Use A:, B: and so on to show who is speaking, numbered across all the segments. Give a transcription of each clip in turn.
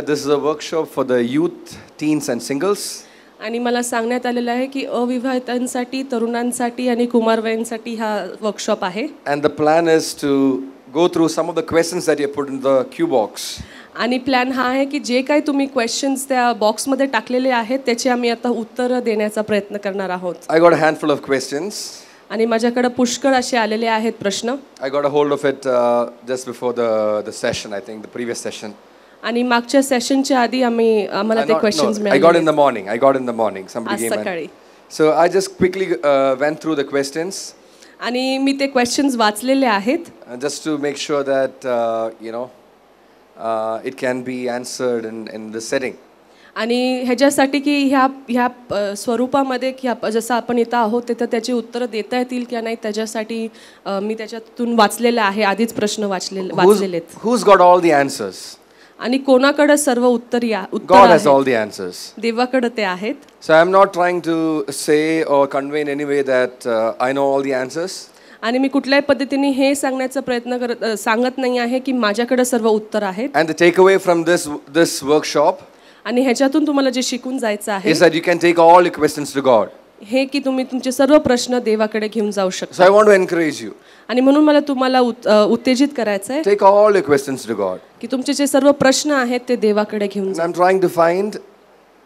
A: This is a workshop for the youth, teens and singles.
B: आणि मला सांगण्यात आलेलं आहे की अविवाहितांसाठी, तरुणांसाठी आणि कुमारवयींसाठी हा वर्कशॉप आहे.
A: And the plan is to go through some of the questions that you have put in the cue box.
B: आणि प्लॅन हा आहे की जे काही तुम्ही क्वेश्चन्स त्या बॉक्समध्ये टाकलेले आहेत त्याची आम्ही आता उत्तर देण्याचा प्रयत्न करणार आहोत.
A: I got a handful of questions.
B: आणि माझ्याकडे पुष्कळ असे आलेले आहेत प्रश्न.
A: I got a hold of it just before the session, I think, the previous session.
B: आणि मागच्या सेशनच्या आधी आम्हाला ते क्वेश्चन्स
A: I
B: मिळाले.
A: got in the morning. Somebody
B: आज
A: came in.
B: सकाळी.
A: So I just quickly went through the questions.
B: आणि मी ते क्वेश्चन्स वाचलेले आहेत.
A: Just to make sure that it can be answered in this setting.
B: आणि ह्याच्यासाठी की ह्या स्वरूपामध्ये की जसं आपण इथं आहोत तिथं त्याची उत्तरं देता येतील की नाही त्याच्यासाठी मी त्याच्यातून वाचलेलं आहे. आधीच प्रश्न वाचलेले.
A: Who's got all the answers?
B: आणि कोणाकडे सर्व उत्तर
A: God has all the answers.
B: देवाकडे ते आहेत.
A: So I'm not trying to say or convey in any way that I know all the answers.
B: आणि मी कुठल्याही पद्धतीने हे सांगण्याचा सांगत नाही आहे की माझ्याकडे सर्व उत्तर आहेत.
A: And the takeaway from this workshop
B: आणि ह्याच्यातून तुम्हाला जे शिकून जायचं आहे
A: is that you can take all your questions to God.
B: हे की तुम्ही तुमचे सर्व प्रश्न देवाकडे घेऊन जाऊ शकता.
A: So I want to encourage you.
B: आणि म्हणून मला तुम्हाला उत्तेजित करायचं आहे
A: Take all your questions to God.
B: की तुमचे जे सर्व प्रश्न आहेत ते देवाकडे घेऊन जा.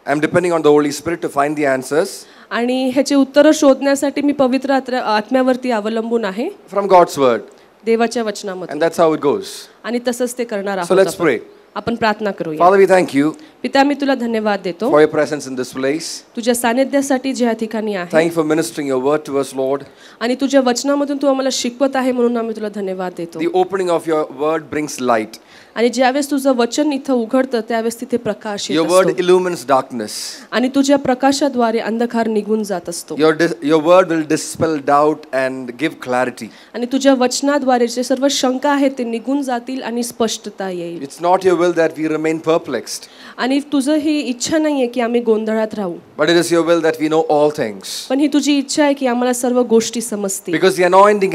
A: I'm depending on the Holy Spirit to find the answers.
B: आणि ह्याचे उत्तर शोधण्यासाठी मी पवित्र आत्म्यावरती अवलंबून आहे.
A: From God's word.
B: देवाच्या वचनामधून.
A: And that's how it goes.
B: आणि तसंच ते करणार आहोत.
A: So let's pray.
B: आपण प्रार्थना करूया.
A: Father, we thank you.
B: पिता, मी तुला धन्यवाद देतो
A: for your presence in this place.
B: तुझ्या सानिध्यासाठी ज्या ठिकाणी आहे.
A: Thank you for ministering your word to us, Lord.
B: आणि तुझ्या वचनामधून तू आम्हाला शिकवत आहे म्हणून आम्ही तुला धन्यवाद देतो.
A: The opening of your word brings light.
B: आणि ज्यावेळेस तुझं वचन इथं उघडतं त्यावेळेस तिथे प्रकाश येत
A: असतो. Your word illumines darkness.
B: आणि तुझ्या प्रकाशाद्वारे अंधकार निघून जात असतो.
A: Your word will dispel doubt and give clarity.
B: आणि तुझ्या वचनाद्वारे जे सर्व शंका आहेत ते निघून जातील आणि स्पष्टता येईल.
A: It's not your will that we remain perplexed.
B: आणि तुझं ही इच्छा नाहीये की आम्ही गोंधळात राहू.
A: But it is your will that we know all things.
B: पण ही तुझी इच्छा आहे की आम्हाला सर्व गोष्टी समजतील.
A: Because the anointing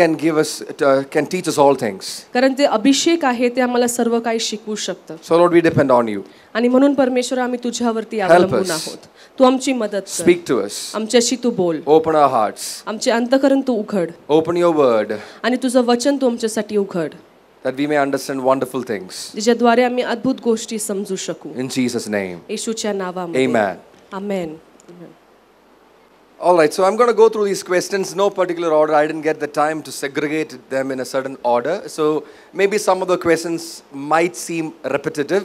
A: can teach us all things.
B: कारण ते अभिषेक आहे ते आम्हाला सर्व काही शिकवू शकतं.
A: So Lord, we depend on you.
B: आणि म्हणून परमेश्वर आम्ही तुझ्यावरती अवलंबून आहोत. तू आमची मदत कर.
A: Speak to us.
B: आमच्याशी तू बोल.
A: Open our hearts.
B: आमचे अंतःकरण तू उघड.
A: Open your word.
B: आणि तुझं वचन तू आमच्यासाठी उघड.
A: That we may understand wonderful things.
B: ज्याद्वारे आम्ही अद्भुत गोष्टी समजू शकू.
A: In Jesus' name.
B: येशूच्या नावामध्ये.
A: Amen.
B: Amen.
A: All right, so I'm going to go through these questions, no particular order. I didn't get the time to segregate them in a certain order. So maybe some of the questions might seem repetitive.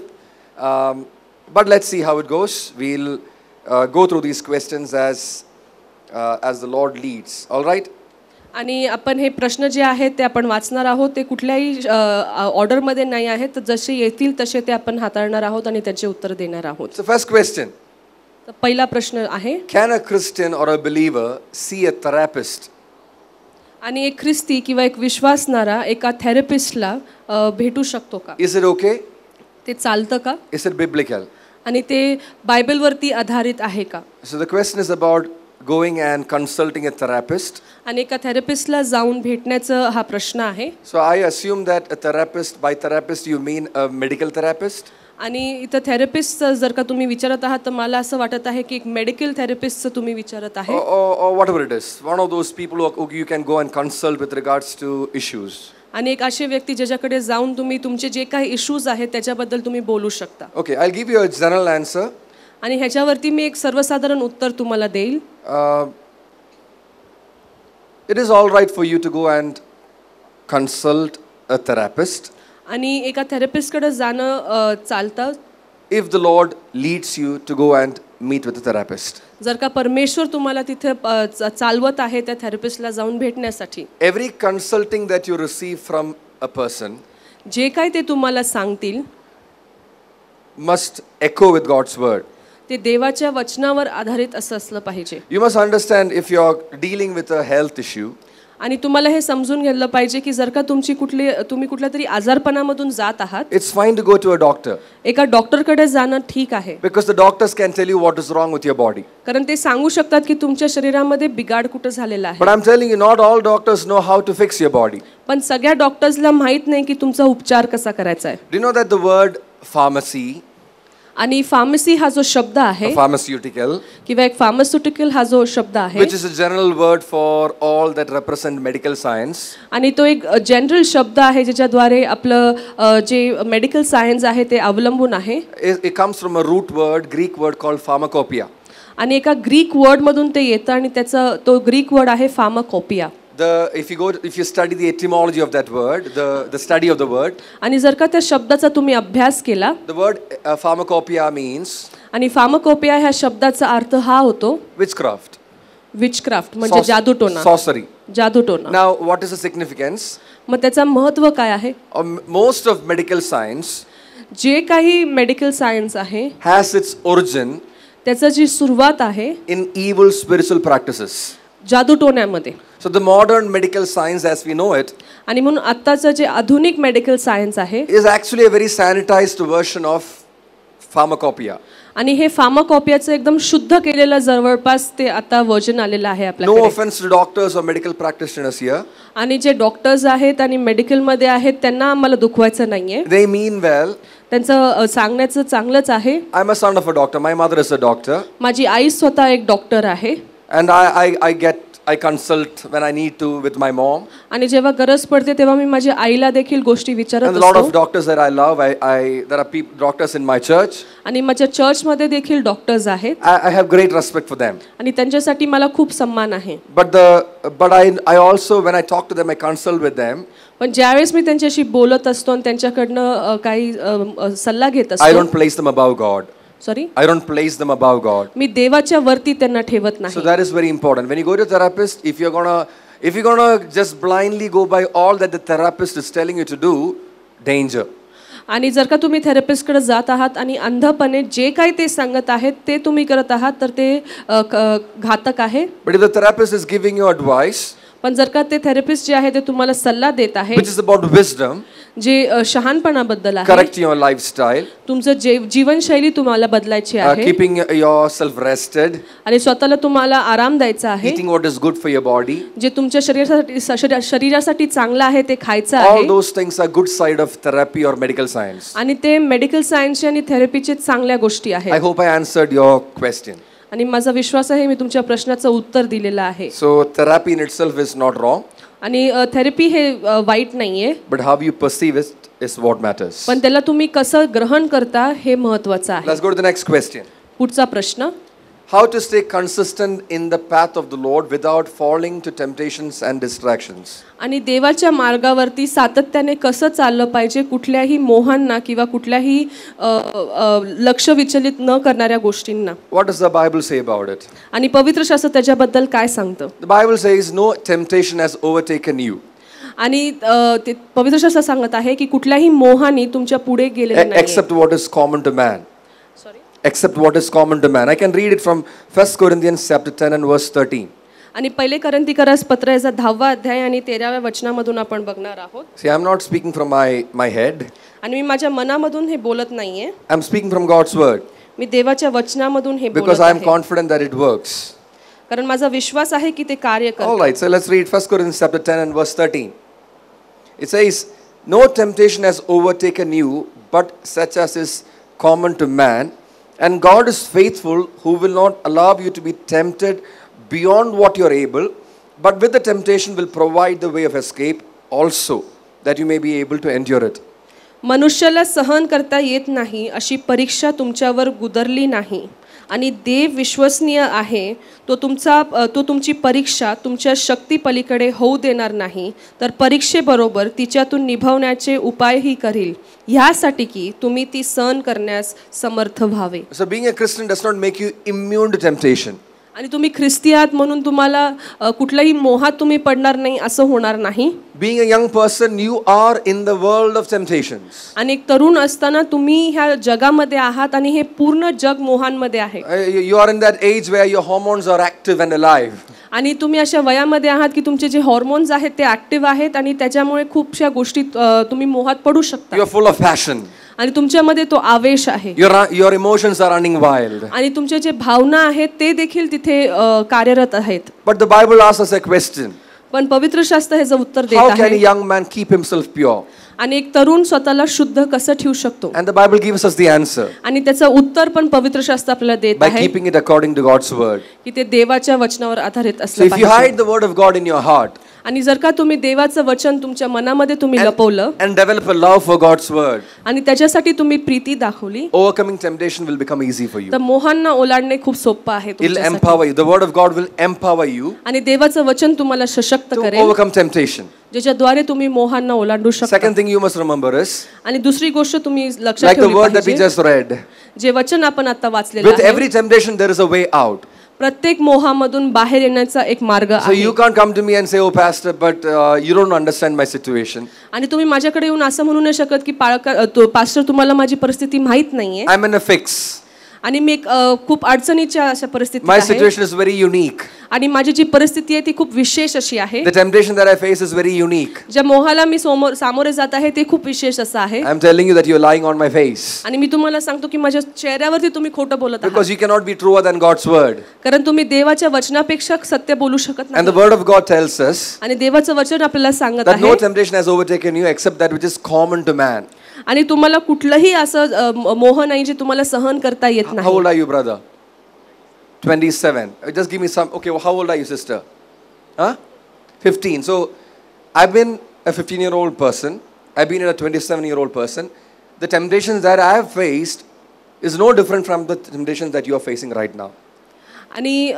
A: But let's see how it goes. We'll go through these questions as the Lord leads. All right?
B: आणि आपण हे प्रश्न जे आहेत ते आपण वाचणार आहोत. ते कुठल्याही ऑर्डरमध्ये नाही आहेत. तर जसे येतील तसे ते आपण हाताळणार आहोत आणि त्याचे उत्तर देणार आहोत.
A: So first question.
B: तर पहिला प्रश्न आहे.
A: Can a Christian or a believer see a therapist?
B: आणि एक ख्रिस्ती किंवा एक विश्वासणारा एका थेरपिस्टला भेटू शकतो का?
A: Is it okay?
B: ते चालतं का?
A: Is it biblical?
B: आणि ते बायबलवरती आधारित आहे का?
A: So the question is about going and consulting a therapist.
B: आणि एका थेरपिस्टला जाऊन भेटण्याचा हा प्रश्न आहे.
A: So I assume that a therapist, by therapist you mean a medical therapist?
B: आणि इथं थेरपिस्ट जर का तुम्ही विचारत आहात तर मला असं वाटत आहे की एक मेडिकल थेरपिस्टचं तुम्ही विचारत आहे.
A: Or whatever it is. One of those people who you can go and consult with regards to issues.
B: आणि एक अशी व्यक्ती ज्याच्याकडे जाऊन तुम्ही तुमचे जे काही इश्यूज आहेत त्याच्याबद्दल तुम्ही बोलू शकता.
A: Okay, I'll give you a general answer.
B: आणि ह्याच्यावरती मी एक सर्वसाधारण उत्तर तुम्हाला देईल.
A: It is all right for you to go and consult a therapist.
B: आणि एका थेरपिस्टकडे जाणं चालतं.
A: If the Lord leads you to go and meet with a therapist.
B: जर का परमेश्वर तुम्हाला तिथे चालवत आहे त्या थेरपिस्टला जाऊन भेटण्यासाठी.
A: Every consulting that you receive from a person
B: जे काही ते तुम्हाला सांगतील
A: must echo with God's word.
B: ते देवाच्या वचनावर आधारित असलं पाहिजे.
A: You must understand if you are dealing with a health issue.
B: आणि तुम्हाला हे समजून घ्यायला पाहिजे की जर का तुम्ही कुठल्या तरी आजारपणामधून जात आहात.
A: It's fine to go to a doctor.
B: एका डॉक्टरकडे जाणं ठीक आहे.
A: Because the doctors can tell you what is wrong with your body.
B: कारण ते सांगू शकतात की तुमच्या शरीरामध्ये बिघाड कुठे झालेला आहे.
A: But I'm telling you, not all doctors know how to fix your body.
B: पण सगळ्या डॉक्टर्सला माहित नाही की तुमचा उपचार कसा करायचा आहे.
A: Do you know that the word pharmacy
B: आणि फार्मसी हा जो शब्द आहे
A: a pharmaceutical,
B: किंवा एक फार्मास्युटिकल हा जो शब्द आहे
A: which is a general word for all that represent medical science.
B: आणि तो एक जनरल शब्द आहे ज्याच्याद्वारे आपलं जे मेडिकल सायन्स आहे ते अवलंबून आहे.
A: It comes from a root word, Greek word called pharmacopoeia.
B: आणि एका ग्रीक वर्ड मधून ते येतं आणि त्याचा तो ग्रीक वर्ड आहे pharmacopoeia.
A: If you study the etymology of that word, the study of the word,
B: आणि जर का त्या शब्दाचा तुम्ही अभ्यास केला,
A: the word pharmacopoeia means
B: आणि फार्माकोपिया ह्या शब्दाचा अर्थ हा होतो
A: witchcraft,
B: विचक्राफ्ट म्हणजे जादूटोणा,
A: sorcery.
B: जादूटोणा.
A: Now, what is the significance?
B: मग त्याचा महत्त्व काय आहे?
A: Most of medical science
B: जे काही मेडिकल सायन्स आहे
A: has its origin
B: त्याची जी सुरुवात आहे
A: in evil spiritual practices.
B: जादूटोण्यामध्ये.
A: So the modern medical science as we know it
B: आणि म्हणून आत्ताचं जे आधुनिक मेडिकल सायन्स आहे
A: is actually a very sanitized version of pharmacopoeia.
B: आणि हे फार्माकोपियाचं एकदम शुद्ध केलेलं जवळपास ते आता वर्जन आलेलं आहे
A: No
B: आपल्याकडे.
A: offense to doctors or medical practitioners here.
B: आणि जे डॉक्टर्स आहेत आणि मेडिकल मध्ये आहेत त्यांना आम्हाला दुखवायचं नाहीये.
A: They mean well.
B: त्यांचं सांगण्याचं चांगलंच आहे.
A: I'm a son of a doctor. My mother is a doctor.
B: माझी आई स्वतः एक डॉक्टर आहे.
A: And I consult when I need to with my mom.
B: आणि जेव्हा गरज पडते तेव्हा मी माझ्या आईला देखील गोष्टी विचारत
A: And a lot of
B: असतो.
A: doctors that I love. There are doctors in my church.
B: आणि माझ्या चर्च मध्ये देखील डॉक्टर्स आहेत.
A: I have great respect for them.
B: आणि त्यांच्यासाठी मला खूप सन्मान आहे.
A: But I also when I talk to them, I consult with them.
B: पण ज्यावेळेस मी त्यांच्याशी बोलत असतो आणि त्यांच्याकडनं काही सल्ला घेत
A: I
B: असतो.
A: don't place them above God.
B: Sorry,
A: I don't place them above God.
B: मी देवाच्या वरती त्यांना ठेवत
A: So
B: नाही.
A: that is very important. When you go to a therapist, if you're gonna just blindly go by all that the therapist is telling you to do, danger.
B: आणि जर का तुम्ही थेरपिस्टकडे जात आहात आणि अंधपणे जे काही ते सांगत आहेत ते तुम्ही करत आहात तर ते घातक आहे.
A: But if the therapist is giving you advice,
B: पण जर का ते थेरपिस्ट जे आहे ते तुम्हाला सल्ला देत आहे
A: which is about wisdom,
B: जे शहाणपणाबद्दल आहे,
A: correcting your lifestyle,
B: तुमचं जीवनशैली तुम्हाला बदलायची आहे
A: keeping yourself rested,
B: आणि स्वतःला तुम्हाला आराम द्यायचा आहे,
A: eating what is good for your body,
B: जे तुमच्या शरीरासाठी चांगलं आहे ते खायचं
A: all
B: आहे.
A: those things are good side of therapy or medical science.
B: आणि ते मेडिकल सायन्सचे आणि थेरपीचे चांगल्या गोष्टी
A: I
B: आहेत.
A: hope I answered your question.
B: आणि माझा विश्वास आहे मी तुमच्या प्रश्नाचं उत्तर दिलेलं आहे.
A: So therapy in itself is not wrong,
B: आणि थेरपी हे वाईट नाहीये,
A: but how you perceive it is what matters.
B: पण त्याला तुम्ही कसं ग्रहण करता हे महत्त्वाचं आहे.
A: Let's go to the next question.
B: पुढचा प्रश्न,
A: How to stay consistent in the path of the Lord without falling to temptations and distractions.
B: आणि देवाच्या मार्गावरती सातत्याने कसं चाललं पाहिजे कुठल्याही मोहांना किंवा कुठल्याही लक्ष विचलित न करणाऱ्या गोष्टींना.
A: What does the Bible say about it?
B: आणि पवित्र शास्त्र त्याच्याबद्दल काय सांगतं?
A: The Bible says no temptation has overtaken you
B: आणि ते पवित्र शास्त्र सांगत आहे की कुठल्याही मोहाने तुमच्या पुढे गेलेलं नाही
A: except what is common to man. Except what is common to man. I can read it from 1 Corinthians chapter 10 and verse 13.
B: आणि पहिले कोरिन्थीकरास पत्र याचा 10वा अध्याय आणि 13व्या वचनामधून आपण बघणार आहोत.
A: See, I'm not speaking from my head.
B: आणि मी माझ्या मनामधून हे बोलत नाहीये,
A: I'm speaking from God's word
B: मी देवाच्या वचनामधून हे
A: because
B: बोलत
A: I am
B: आहे
A: confident that it works.
B: कारण माझा विश्वास आहे की ते कार्य
A: All
B: करते.
A: right, so let's read 1 Corinthians chapter 10 and verse 13. It says, no temptation has overtaken you, but such as is common to man. And God is faithful, who will not allow you to be tempted beyond what you are able, but with the temptation will provide the way of escape also, that you may be able to endure it.
B: मनुष्याला सहन करता येत नाही अशी परीक्षा तुमच्यावर गुदरली नाही आणि देव विश्वसनीय आहे, तो तुमची परीक्षा तुमच्या शक्ती पलीकडे होऊ देणार नाही, तर परीक्षेबरोबर तिच्यातून निभवण्याचे उपायही करील, ह्यासाठी की तुम्ही ती सहन करण्यास समर्थ व्हावे.
A: So being a Christian does not make you immune to temptation.
B: आणि तुम्ही ख्रिस्ती आहात म्हणून तुम्हाला कुठल्याही मोहात तुम्ही पडणार नाही असं होणार नाही.
A: Being a young person, you are in the world of temptations.
B: आणि एक तरुण असताना तुम्ही ह्या जगामध्ये आहात आणि हे पूर्ण जग मोहांमध्ये आहे.
A: You are in that age where your hormones are active and alive.
B: आणि तुम्ही अशा वयामध्ये आहात की तुमचे जे हॉर्मोन्स आहेत ते ऍक्टिव्ह आहेत आणि त्याच्यामुळे खूपशा गोष्टी तुम्ही मोहात पडू शकता.
A: You are full of passion.
B: आणि तुमच्यामध्ये तो आवेश आहे.
A: Your emotions are running wild.
B: आणि तुमचे जे भावना आहेत ते देखील तिथे कार्यरत आहेत.
A: But the Bible asks us a question.
B: पण पवित्र शास्त्र हे उत्तर देत
A: How can a
B: आहे,
A: young man keep himself pure?
B: आणि एक तरुण स्वतःला शुद्ध कसं ठेवू शकतो?
A: And the Bible gives us the answer
B: आणि त्याचं उत्तर पण पवित्र शास्त्र आपल्याला देत
A: by
B: आहे
A: keeping it according to God's word.
B: की ते देवाच्या वचनावर आधारित
A: So
B: असलं
A: if you
B: पाहिजे.
A: hide the word of God in your heart
B: आणि जर का तुम्ही देवाचं वचन तुमच्या मनामध्ये तुम्ही लपवलं
A: and develop a love for God's word,
B: आणि त्याच्यासाठी तुम्ही प्रीती दाखवली,
A: overcoming temptation will become easy for you.
B: तर मोहांना ओलांडणे खूप सोपं आहे
A: It'll
B: तुमच्यासाठी.
A: empower you. The word of God will empower you
B: आणि देवाचं वचन तुम्हाला सशक्त
A: to
B: करेल,
A: overcome temptation.
B: ज्याच्याद्वारे तुम्ही मोहांना ओलांडू शकता.
A: Second thing you must remember is,
B: आणि दुसरी गोष्ट तुम्ही लक्षात
A: like the
B: ठेवली
A: word that we
B: पाहिजे,
A: just read,
B: जे वचन आपण आता वाचलेलं
A: with
B: आहे,
A: every temptation there is a way out.
B: प्रत्येक मोहामधून बाहेर येण्याचा एक मार्ग
A: So
B: आहे.
A: you can't come to me and say, oh pastor, but you don't understand my situation.
B: आणि तुम्ही माझ्याकडे येऊन असं म्हणू नाही शकत की पास्टर तुम्हाला माझी परिस्थिती माहित नाहीये
A: I'm in a fix.
B: आणि मी एक खूप अडचणीच्या अशा परिस्थितीत
A: My
B: आहे
A: situation is very unique.
B: आणि माझी जी परिस्थिती आहे ती खूप विशेष अशी आहे.
A: The temptation that I face is very unique.
B: ज्या मोहाला मी सामोरे जात आहे ते खूप विशेष असं आहे.
A: I'm telling you that you're lying on my face.
B: आणि मी तुम्हाला सांगतो की माझ्या चेहऱ्यावरती तुम्ही खोटं बोलत आहात,
A: Because you cannot be truer than God's word.
B: कारण तुम्ही देवाच्या वचनापेक्षा सत्य बोलू शकत
A: And the
B: नाही.
A: word of God tells us
B: आणि देवाचं वचन आपल्याला सांगत
A: that no
B: आहे
A: temptation has overtaken you except that which is common to man.
B: आणि तुम्हाला कुठलंही असं मोह नाही जे तुम्हाला सहन करता येत
A: How
B: नाही.
A: old are you, brother? 27. Just give me some. Okay, well, how old are you, sister? Huh? 15. So I've been a 15-year-old person. I've been a 27-year-old person. The temptations that I have faced is no different from the temptations that you are facing right now.
B: आणि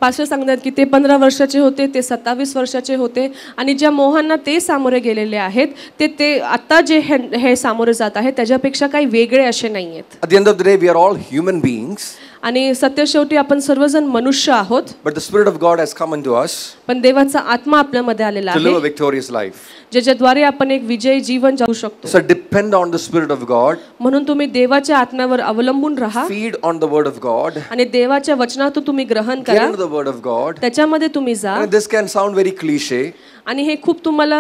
B: pastor सांगतात की ते 15 वर्षाचे होते, ते 27 वर्षाचे होते आणि ज्या मोहांना ते सामोरे गेलेले आहेत ते आता जे हे सामोरे जात आहेत त्याच्यापेक्षा काही वेगळे असे नाही आहेत.
A: At the end of the day, we are all human beings.
B: आणि सत्य शेवटी आपण सर्वजण मनुष्य आहोत,
A: But the Spirit of God has come into us
B: पण देवाचा आत्मा आपल्यामध्ये आलेला
A: to live a
B: आहे
A: victorious life.
B: ज्याच्याद्वारे आपण एक विजयी जीवन जगू शकतो.
A: So depend on the Spirit of God.
B: म्हणून तुम्ही देवाच्या आत्म्यावर अवलंबून राहा
A: Feed on the Word of God.
B: आणि देवाच्या वचनातून तुम्ही ग्रहण
A: Get
B: करा,
A: into the Word of God.
B: त्याच्यामध्ये तुम्ही जा.
A: And this can sound very cliche,
B: आणि हे खूप तुम्हाला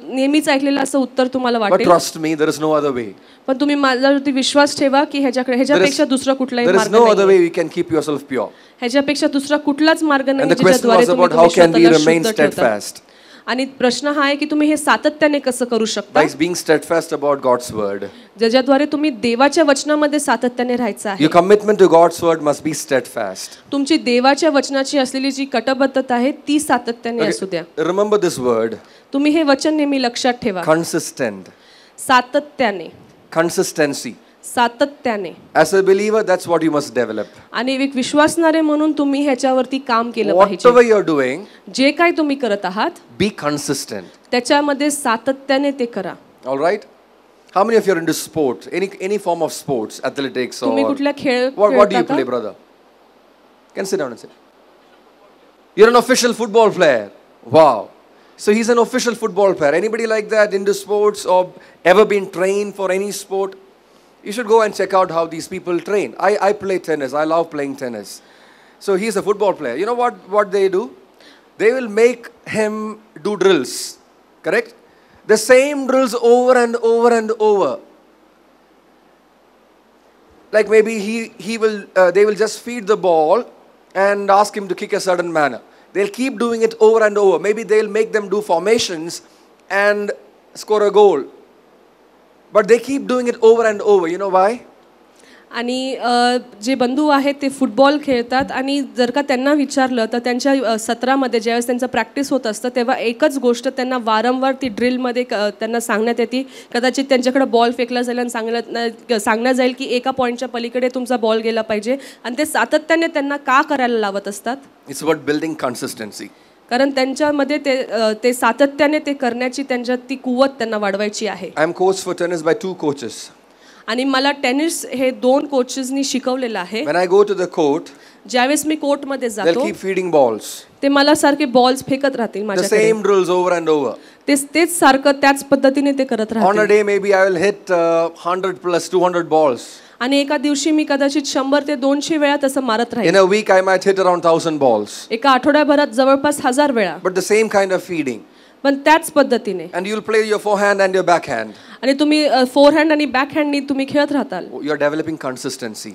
B: नेहमीच ऐकलेलं असं उत्तर तुम्हाला
A: but
B: वाटेल,
A: trust me, there is no other way.
B: पण तुम्ही माझ्यावरती विश्वास ठेवा की ह्याच्यापेक्षा दुसरा कुठलाही
A: There is
B: मार्ग
A: no other
B: नाही.
A: way you can keep yourself pure.
B: ह्याच्यापेक्षा दुसरा कुठलाच मार्ग नाही
A: And the question
B: ज्याच्याद्वारे
A: was
B: तुम्ही
A: about how can we
B: स्वतःला
A: remain
B: शुद्ध ठेवता.
A: steadfast.
B: आणि प्रश्न हा आहे की तुम्ही हे सातत्याने कसं करू शकता,
A: By being steadfast about God's word.
B: ज्याच्याद्वारे तुम्ही देवाच्या वचनामध्ये सातत्याने राहायचं आहे.
A: Your commitment to God's word must be steadfast.
B: तुमची देवाच्या वचनाची असलेली जी कटबद्धता आहे ती सातत्याने असू द्या.
A: Remember this word,
B: तुम्ही हे वचन नेहमी लक्षात ठेवा.
A: consistent.
B: सातत्याने,
A: Consistency.
B: सातत्याने.
A: As a believer, that's what you must develop.
B: आणि एक विश्वासणारे म्हणून तुम्ही ह्याच्यावरती काम केलं पाहिजे.
A: Whatever you're doing,
B: जे काय तुम्ही करत आहात
A: be consistent.
B: त्याच्यामध्ये सातत्याने ते करा.
A: All right? How many of you are into sports? Any form of sports, athletics or
B: तुम्ही कुठल्या खेळ
A: what do you
B: खेळता
A: play,
B: का?
A: brother? Can sit down and sit. You're an official football player. Wow. So he's an official football player. Anybody like that into sports or ever been trained for any sport? You should go and check out how these people train. I play tennis. I love playing tennis. So he's a football player. You know what they do? They will make him do drills. Correct? The same drills over and over and over. Like maybe they will just feed the ball and ask him to kick a certain manner. They'll keep doing it over and over. Maybe they'll make them do formations and score a goal. But they keep doing it over and over. You know why?
B: आणि जे बंधू आहेत ते football खेळतात आणि जर का त्यांना विचारलं तर त्यांच्या सत्रामध्ये ज्यावेळेस त्यांचं प्रॅक्टिस होत असतं तेव्हा एकच गोष्ट त्यांना वारंवार ती ड्रिलमध्ये त्यांना सांगण्यात येते. कदाचित त्यांच्याकडे बॉल फेकला जाईल आणि सांगण्यात जाईल की एका पॉईंटच्या पलीकडे तुमचा बॉल गेला पाहिजे आणि ते सातत्याने त्यांना का करायला लावत असतात?
A: It's about building consistency.
B: कारण त्यांच्यामध्ये ते सातत्याने ते करण्याची त्यांच्यात ती कुवत त्यांना वाढवायची आहे.
A: I am coached for tennis by 2 coaches.
B: आणि मला टेनिस हे 2 कोचेसनी शिकवलेलं आहे.
A: When I go to the court,
B: ज्यावेळेस मी कोर्टमध्ये
A: they'll
B: जातो
A: keep feeding balls.
B: ते मला सारखे बॉल्स फेकत राहतील
A: The
B: माझ्याकडे.
A: same drills over and over.
B: तेच सारखं त्याच पद्धतीने ते करत
A: On a
B: राहतील.
A: day, maybe I will hit 100 plus 200 balls.
B: आणि एका दिवशी मी कदाचित 100 ते 200 वेळा तसं मारत
A: In
B: राहील.
A: a week, I might hit around 1000 balls.
B: एका आठवड्याभरात जवळपास 1000 वेळा,
A: But the same kind of feeding.
B: पण त्याच पद्धतीने.
A: And you'll play your forehand and your backhand.
B: आणि तुम्ही फोरहँड आणि बॅकहँडनी तुम्ही खेळत राहताल.
A: You're developing consistency.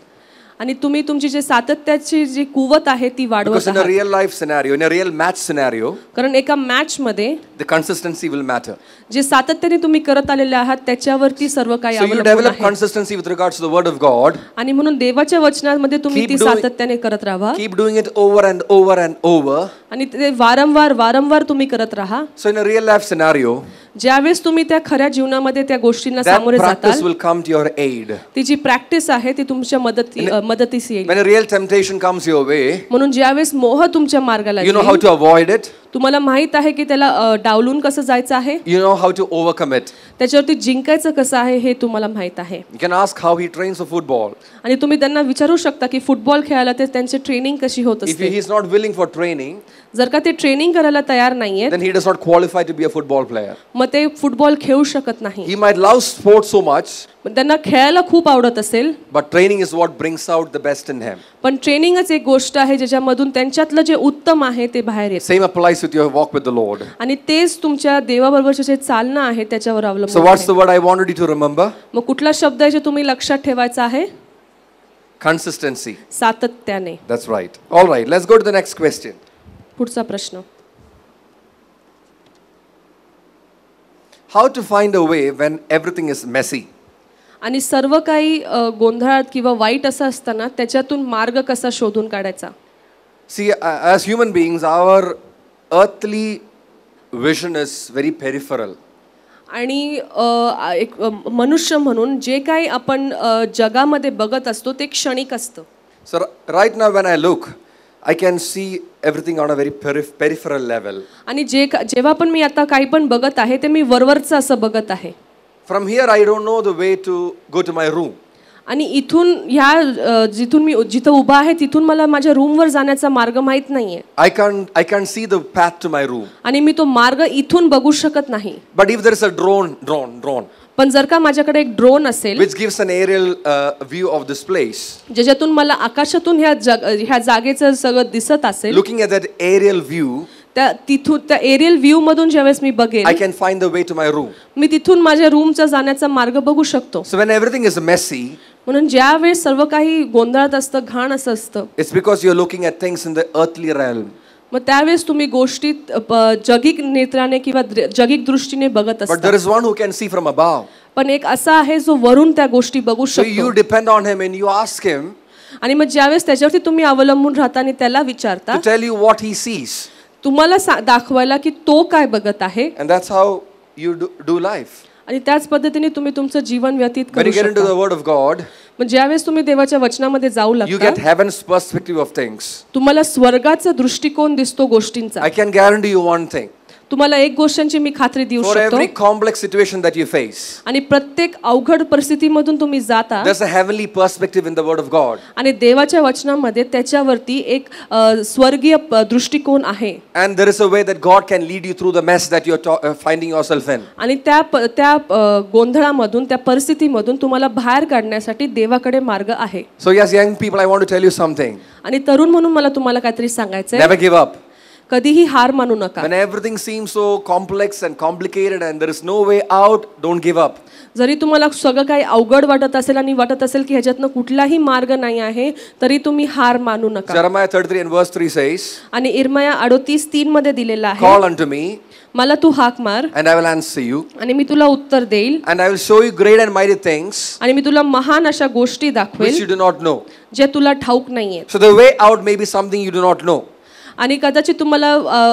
B: आणि तुम्ही तुमची जे सातत्याची जी कुवत आहे ती वाढवत
A: Because in a
B: आहात.
A: real life scenario, in a real match scenario,
B: कारण एका मॅच मध्ये
A: the consistency will matter.
B: जे सातत्याने तुम्ही करत आलेले आहात त्याच्यावरती सर्व काही
A: So you
B: अवलंबून
A: develop
B: आहे.
A: consistency with regards to the word of God.
B: आणि म्हणून देवाच्या वचनामध्ये तुम्ही
A: Keep
B: ती
A: doing-
B: सातत्याने करत राहा
A: Keep doing it over and over and over.
B: आणि ते वारंवार तुम्ही करत राहा.
A: So in a real life scenario,
B: ज्यावेळेस तुम्ही त्या खऱ्या जीवनामध्ये त्या गोष्टींना
A: that
B: सामोरे
A: practice
B: जाताल
A: will come to your aid.
B: ती जी प्रॅक्टिस आहे ती तुमच्या मदतीस येईल.
A: When a real temptation comes your way,
B: म्हणून ज्यावेळेस मोह तुमच्या मार्गाला
A: you know how
B: येईल,
A: to avoid it.
B: तुम्हाला माहित आहे की त्याला डावलून कसं जायचं आहे,
A: You know how to overcome it.
B: त्याच्यावरती जिंकायचं कसं आहे हे तुम्हाला माहित आहे.
A: You can ask how he trains for football.
B: आणि तुम्ही त्यांना विचारू शकता की फुटबॉल खेळायला ते त्यांची ट्रेनिंग कशी होत
A: If
B: असते.
A: he is not willing for training,
B: जर का ते ट्रेनिंग करायला तयार नाहीये
A: then he does not qualify to be a football player.
B: मग ते फुटबॉल खेळू शकत नाही.
A: He might love sports so much,
B: त्यांना खेळायला खूप आवडत असेल,
A: but training is what brings out the best in him.
B: पण ट्रेनिंगच एक गोष्ट आहे ज्याच्यामधून त्यांच्यातलं जे उत्तम आहे ते बाहेर येते.
A: Same applies with your walk with the Lord.
B: आणि तेच तुमच्या देवाबरोबरचे जे चालणं आहे त्याच्यावर
A: So
B: अवलंबून
A: what's
B: आहे.
A: the word I wanted you to remember?
B: मग कुठला शब्द आहे जे तुम्ही लक्षात ठेवायचा आहे?
A: Consistency.
B: सातत्याने.
A: That's right. All right, let's go to the next question.
B: पुढचा प्रश्न.
A: How to find a way when everything is messy?
B: आणि सर्व काही गोंधळात किंवा वाईट असं असताना त्याच्यातून मार्ग कसा शोधून काढायचा.
A: See, as human beings, our earthly vision is very peripheral.
B: आणि एक मनुष्य म्हणून जे काही आपण जगामध्ये बघत असतो ते क्षणिक असतं.
A: So right now when I look, I can see everything on a very peripheral level.
B: आणि जेव्हा पण मी आता काही पण बघत आहे ते मी वरवरचं असं बघत आहे.
A: From here I don't know the way to go to my room.
B: आणि इथून जिथून मी जिथं उभा आहे तिथून मला माझ्या रूमवर जाण्याचा मार्ग माहित नाहीये.
A: I can't see the path to my room.
B: आणि मी तो मार्ग इथून बघू शकत नाही.
A: But if there is a drone,
B: पण जर का माझ्याकडे एक ड्रोन असेल
A: which gives an aerial view of this place,
B: ज्याच्यातून मला आकाशातून ह्या जागेचं सगळं दिसत असेल,
A: looking at that aerial view,
B: त्या एरियल व्ह्यू मधून ज्यावेळेस मी बघेल,
A: I can find the way to my room.
B: मी तिथून माझ्या रूमचा जाण्याचा मार्ग बघू शकतो.
A: So when everything is messy,
B: म्हणून ज्यावेळेस सर्व काही गोंधळात असतं, घाण असं असतं,
A: it's because you're looking at things in the earthly realm.
B: मग त्यावेळेस तुम्ही गोष्टीत जगिक नेत्राने किंवा जगिक दृष्टीने बघत
A: But there
B: असता.
A: is one who can see from above.
B: पण एक असा आहे जो वरून त्या गोष्टी बघू
A: So you
B: शकतो.
A: depend on him and you ask him
B: आणि मग ज्यावेळेस त्याच्यावरती तुम्ही अवलंबून राहता आणि त्याला विचारता,
A: to tell you what he sees.
B: तुम्हाला दाखवायला की तो काय बघत आहे,
A: And that's how you do life.
B: आणि त्याच पद्धतीने तुम्ही तुमचं जीवन व्यतीत
A: When
B: करू
A: you get into
B: शकता.
A: the word of God,
B: मग ज्यावेळेस तुम्ही देवाच्या वचनामध्ये जाऊ
A: you
B: लागता,
A: get heaven's perspective of things.
B: तुम्हाला स्वर्गाचा दृष्टिकोन दिसतो गोष्टींचा.
A: I can guarantee you one thing.
B: तुम्हाला एक गोष्टींची मी खात्री देऊ
A: For
B: शकतो,
A: every complex situation that you face,
B: आणि प्रत्येक अवघड परिस्थितीमधून तुम्ही जाता
A: there's a heavenly perspective in the word of God.
B: आणि देवाच्या वचनामध्ये त्याच्यावरती एक स्वर्गीय दृष्टिकोन आहे.
A: And there is a way that God can lead you through the mess that you're finding yourself in.
B: आणि त्या गोंधळामधून, त्या परिस्थितीमधून तुम्हाला बाहेर काढण्यासाठी देवाकडे मार्ग आहे.
A: So yes, young people, I want to tell you something.
B: आणि तरुण म्हणून मला तुम्हाला काहीतरी सांगायचंय,
A: Never give up.
B: कधीही हार मानू नका.
A: When everything seems so complex and complicated and there is no way out, don't give up.
B: जरी तुम्हाला सगळं काही अवघड वाटत असेल आणि वाटत असेल की ह्याच्यातनं कुठलाही मार्ग नाही आहे, तरी तुम्ही हार मानू नका.
A: Jeremiah 33 and verse 3 says,
B: आणि इर्मया 38:3 मध्ये दिलेला आहे,
A: call unto me
B: मला तू हाक मार
A: and I will answer you,
B: आणि मी तुला उत्तर देईल,
A: and I will show you great and mighty things
B: आणि मी तुला महान अशा गोष्टी
A: which
B: दाखवेल
A: you do not know.
B: जे तुला ठाऊक नाहीयेत.
A: So the way out may be something you do not know,
B: आणि कदाचित तुम्हाला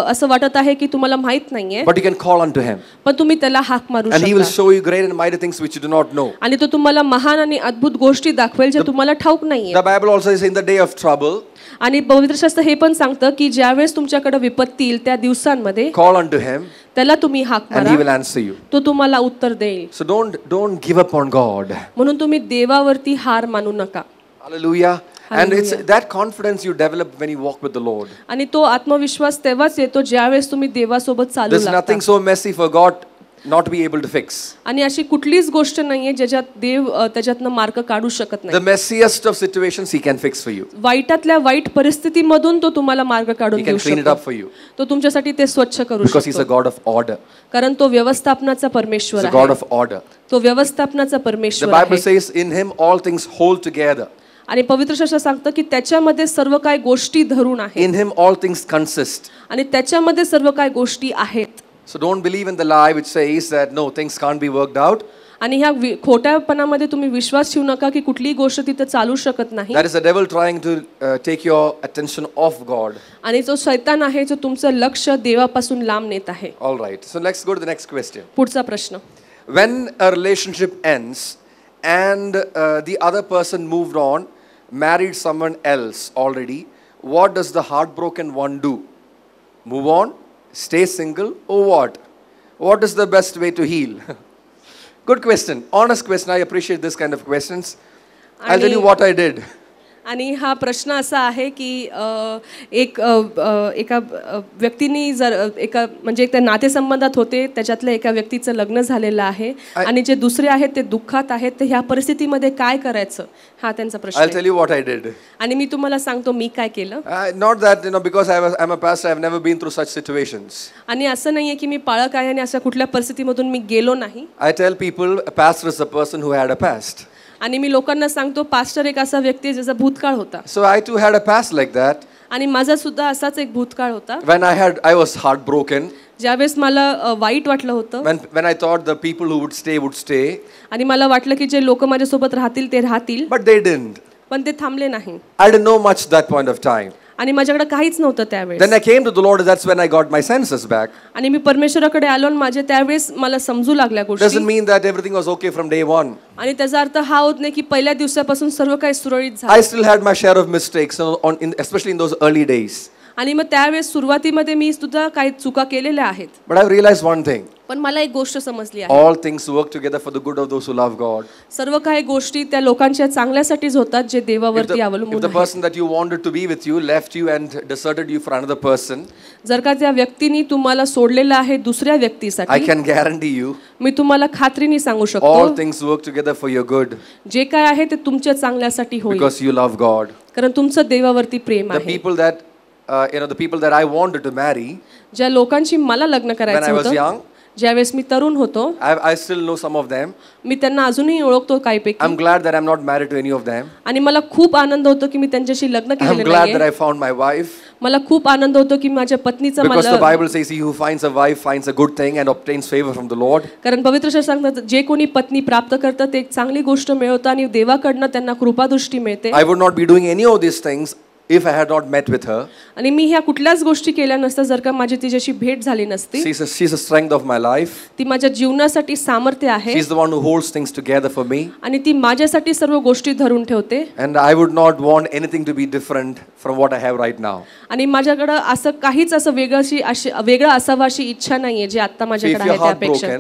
B: असं वाटत आहे की तुम्हाला माहित नाहीये,
A: but you can call unto him
B: पण तुम्ही त्याला हाक मारू
A: and he will
B: शकता
A: show you great and mighty things which you do not know.
B: आणि तो तुम्हाला महान आणि अद्भुत गोष्टी दाखवेल जे तुम्हाला ठाऊक नाहीये.
A: The Bible also says in the day of trouble,
B: आणि पवित्र शास्त्र हे पण सांगतं की ज्यावेळेस तुमच्याकडे विपत्ती येईल त्या दिवसांमध्ये
A: call unto him
B: त्याला तुम्ही हाक
A: and he will
B: मारा,
A: answer you.
B: तो तुम्हाला उत्तर देईल.
A: So don't give up on God.
B: म्हणून तुम्ही देवावरती हार मानू नका.
A: Hallelujah. And it's
B: Hallelujah.
A: that confidence you develop when you walk with the Lord.
B: आणि तो आत्मविश्वास तेव्हाच येतो ज्यावेळेस तुम्ही देवासोबत चालू
A: There's
B: लागता.
A: nothing so messy for God not to be able to fix.
B: आणि अशी कुठलीच गोष्ट नाहीये ज्याच्यात देव त्याच्यातनं मार्ग काढू शकत
A: The
B: नाही.
A: messiest of situations he can fix for you.
B: वाईटातल्या वाईट परिस्थितीमधून तो तुम्हाला मार्ग काढून
A: He
B: देऊ
A: can clean it
B: शकतो.
A: up for you
B: तो तुमच्यासाठी ते स्वच्छ करू
A: because he's a
B: शकतो,
A: God of order.
B: कारण तो व्यवस्थापनाचा
A: He's
B: परमेश्वर
A: a God
B: आहे.
A: of order.
B: तो व्यवस्थापनाचा
A: The
B: परमेश्वर
A: Bible
B: आहे.
A: says in him all things hold together.
B: आणि पवित्र शास्त्र सांगतं की त्याच्यामध्ये सर्व काही गोष्टी धरून आहेत.
A: In him all things consist.
B: आणि त्याच्यामध्ये सर्व काही गोष्टी आहेत.
A: So don't believe in the lie which says that no, things can't be worked out.
B: आणि ह्या खोट्यापणामध्ये तुम्ही विश्वास ठेवू नका की कुठलीही गोष्ट तिथे चालू शकत नाही.
A: That is the devil trying to take your attention off God.
B: आणि जो शैतान आहे जो तुमचं लक्ष देवापासून लांब नेत आहे.
A: All right. So let's go to the next question.
B: पुढचा प्रश्न.
A: When a relationship ends and the other person moved on, married someone else already, what does the heartbroken one do? Move on, stay single, or what? What is the best way to heal? Good question. Honest question. I appreciate this kind of questions. I'll tell you what I did.
B: आणि हा प्रश्न असा आहे की एका व्यक्तीने जर म्हणजे त्या नातेसंबंधात होते, त्याच्यातल्या एका व्यक्तीचं लग्न झालेलं आहे आणि जे दुसरे आहेत ते दुःखात आहेत, तर ह्या परिस्थितीमध्ये काय करायचं हा त्यांचा प्रश्न आहे.
A: I'll tell you what I did.
B: आणि मी तुम्हाला सांगतो मी काय केलं.
A: Not that because I'm a pastor, I've never been through such situations.
B: आणि असं नाहीये की मी पाळक आहे आणि अशा कुठल्या परिस्थितीमधून मी गेलो नाही.
A: I tell people a pastor is a person who had a past.
B: आणि मी लोकांना सांगतो पास्टर एक असा व्यक्ती ज्याचा भूतकाळ होता.
A: So I too had a past like that.
B: आणि माझा सुद्धा असाच एक भूतकाळ होता.
A: When I was heartbroken.
B: ज्यावेळेस मला वाईट वाटलं होतं.
A: When I thought the people who would stay.
B: आणि मला वाटलं की जे लोक माझ्यासोबत राहतील ते राहतील.
A: But they didn't.
B: पण ते थांबले नाही.
A: I didn't know much that point of time.
B: आणि माझ्याकडे काहीच नव्हतं त्यावेळेस.
A: Then I came to the Lord. That's when I got my senses back.
B: आणि मी परमेश्वराकडे आलो आणि माझे त्यावेळेस मला समजू लागल्या गोष्टी.
A: Doesn't mean that everything was okay from day one.
B: आणि त्याचा अर्थ हा होत नाही की पहिल्या दिवसापासून सर्व काही सुरळीत झालं.
A: I still had my share of mistakes, especially in those early days.
B: आणि मग त्यावेळेस सुरुवातीमध्ये मी सुद्धा काही चुका केलेल्या आहेत.
A: But I've realized one thing.
B: पण मला एक गोष्ट समजली आहे.
A: All things work together for the good of those who love God.
B: सर्व काही गोष्टी त्या लोकांच्या चांगल्यासाठीच होतात जे देवावरती अवलंबून आहेत.
A: If the person that you wanted to be with you left you and deserted you for another person,
B: जर का त्या व्यक्तीने तुम्हाला सोडलेलं आहे दुसऱ्या व्यक्तीसाठी,
A: I can guarantee you,
B: मी तुम्हाला खात्रीने सांगू शकतो,
A: all things work together for your good.
B: जे काय आहे ते तुमच्या चांगल्यासाठी होईल.
A: Because you love God.
B: कारण तुमचं देवावरती प्रेम आहे.
A: The people that I wanted to marry,
B: ज्या लोकांशी मला लग्न करायचं होतं, ज्यावेळेस मी तरुण होतो,
A: I still know some of them.
B: मी त्यांना अजूनही ओळखतो काहीपैकी.
A: I'm glad that I'm not married to any of them.
B: आणि मला खूप आनंद होतो की मी त्यांच्याशी लग्न केलेलं
A: नाहीये. I'm glad that I found my wife.
B: मला खूप आनंद होतो की माझ्या पत्नीचा मला,
A: because the Bible says he who finds a wife finds a good thing and obtains favor from the Lord.
B: कारण पवित्र शास्त्र सांगतात जे कोणी पत्नी प्राप्त करतात ते एक चांगली गोष्ट मिळवतात आणि देवाकडनं त्यांना कृपादृष्टी मिळते.
A: I would not be doing any of these things if I had not met with her.
B: आणि मी ह्या कुठल्याच गोष्टी केल्या नसत्या जर का माझी तिच्याशी भेट झाली नसती.
A: She's a strength of my life.
B: ती माझ्या जीवनासाठी सामर्थ्य आहे.
A: She's the one who holds things together for me.
B: आणि ती माझ्यासाठी सर्व गोष्टी धरून ठेवते.
A: And I would not want anything to be different from what I have right now.
B: आणि माझ्याकडे असं काहीच असं वेगळं असावं अशी इच्छा नाहीये जे आता माझ्याकडे आहे त्यापेक्षा.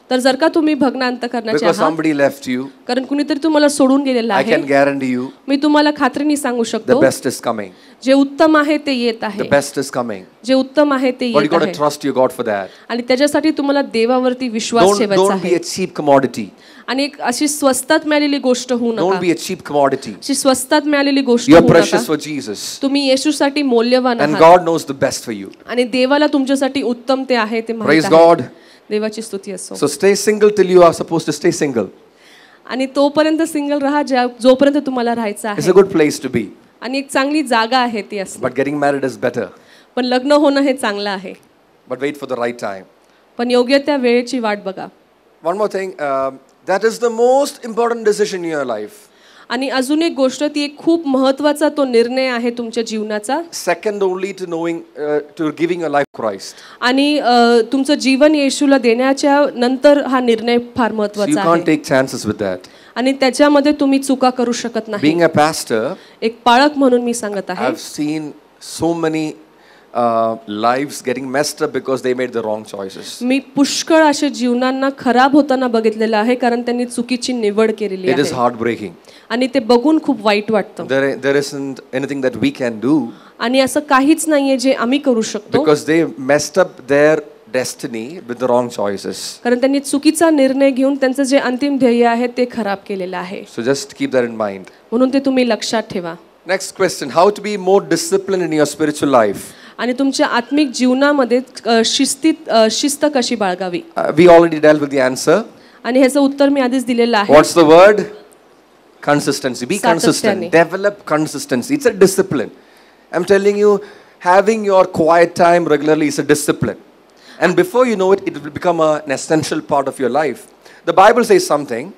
B: तर जर का तुम्ही भग्न अंतःकरणाचे आहात,
A: somebody left you,
B: कारण कुणीतरी तुम्हाला सोडून गेलेलं आहे,
A: I can guarantee you,
B: मी तुम्हाला खात्रीने सांगू शकतो,
A: the best is coming.
B: जे उत्तम आहे ते येत आहे.
A: The best is coming.
B: जे उत्तम आहे ते येत आहे.
A: But you got to trust your God for that.
B: आणि त्याच्यासाठी तुम्हाला देवावरती विश्वास ठेवायचा आहे.
A: Don't be a cheap commodity.
B: आणि एक अशी स्वस्तात मिळालेली गोष्ट होऊ नका.
A: Don't be a cheap commodity.
B: अशी स्वस्तात मिळालेली गोष्ट
A: होऊ
B: नका.
A: You are precious for Jesus.
B: तुम्ही येशूसाठी मौल्यवान आहात.
A: And God knows the best for you.
B: आणि देवाला तुमच्यासाठी उत्तम ते आहे ते माहित आहे.
A: Praise God.
B: देवाची स्तुती असो.
A: So stay single till you are supposed to stay single.
B: आणि तोपर्यंत सिंगल राहा जोपर्यंत तुम्हाला राहायचं आहे.
A: It's a good place to be.
B: आणि एक चांगली जागा आहे ती असणं.
A: But getting married is better.
B: पण लग्न होणं हे चांगलं आहे.
A: But wait for the right time.
B: पण योग्य त्या वेळेची वाट बघा.
A: One more thing, that is the most important decision in your life.
B: आणि अजून एक गोष्ट, ती एक खूप महत्त्वाचा तो निर्णय आहे तुमच्या जीवनाचा.
A: Second only to knowing, to giving your life to Christ.
B: आणि तुमचं जीवन येशूला देण्याच्या नंतर हा निर्णय फार महत्त्वाचा आहे.
A: You can't take chances with that.
B: आणि त्याच्यामध्ये तुम्ही चुका करू शकत नाही.
A: Being a pastor,
B: एक पाळक म्हणून मी सांगत आहे,
A: I've seen so many lives getting messed up because they made the wrong choices.
B: मी पुष्कळ अशा जीवनांना खराब होताना बघितलेलं आहे कारण त्यांनी चुकीची निवड केलेली आहे.
A: It is heartbreaking.
B: आणि ते बघून खूप वाईट वाटतं.
A: There isn't anything that we can do.
B: आणि असं काहीच नाहीये जे आम्ही करू शकतो.
A: Because they messed up their destiny with the wrong choices.
B: कारण त्यांनी चुकीचा निर्णय घेऊन त्यांचं जे अंतिम ध्येय आहे ते खराब केलेलं आहे.
A: So just keep that in mind.
B: म्हणून ते तुम्ही लक्षात ठेवा.
A: Next question, how to be more disciplined in your spiritual life?
B: आणि तुमच्या आत्मिक जीवनामध्ये शिस्त कशी बाळगावी?
A: We already dealt with the answer.
B: आणि ह्याचं उत्तर मी आधीच दिलेलं आहे.
A: What's the word? Consistency. Be
B: सातत्याने.
A: consistent. Develop consistency. It's a discipline. I'm telling you, having your quiet time regularly is a discipline. And before you know it, it will become an essential part of your life. The Bible says something.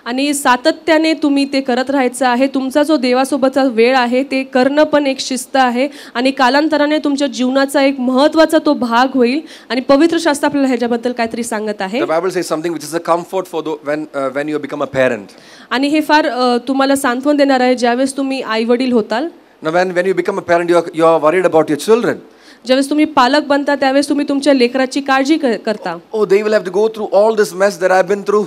B: आणि सातत्याने तुम्ही ते करत राहायचं आहे. तुमचा जो देवासोबतचा वेळ आहे ते करणं पण एक शिस्त आहे आणि कालांतराने तुमच्या जीवनाचा एक महत्त्वाचा तो भाग होईल. आणि पवित्र शास्त्र आपल्याला ह्याच्याबद्दल काहीतरी सांगत आहे.
A: The Bible says something which is a comfort for when you become a parent.
B: आणि हे फार तुम्हाला सांत्वन देणार आहे ज्यावेळेस तुम्ही आई वडील होताल.
A: Now when you become a parent, you are worried about your children.
B: ज्यावेळेस तुम्ही पालक बनता त्यावेळेस तुम्ही तुमच्या लेकराची काळजी करता.
A: Oh, they will have to go through all this mess that I've been through.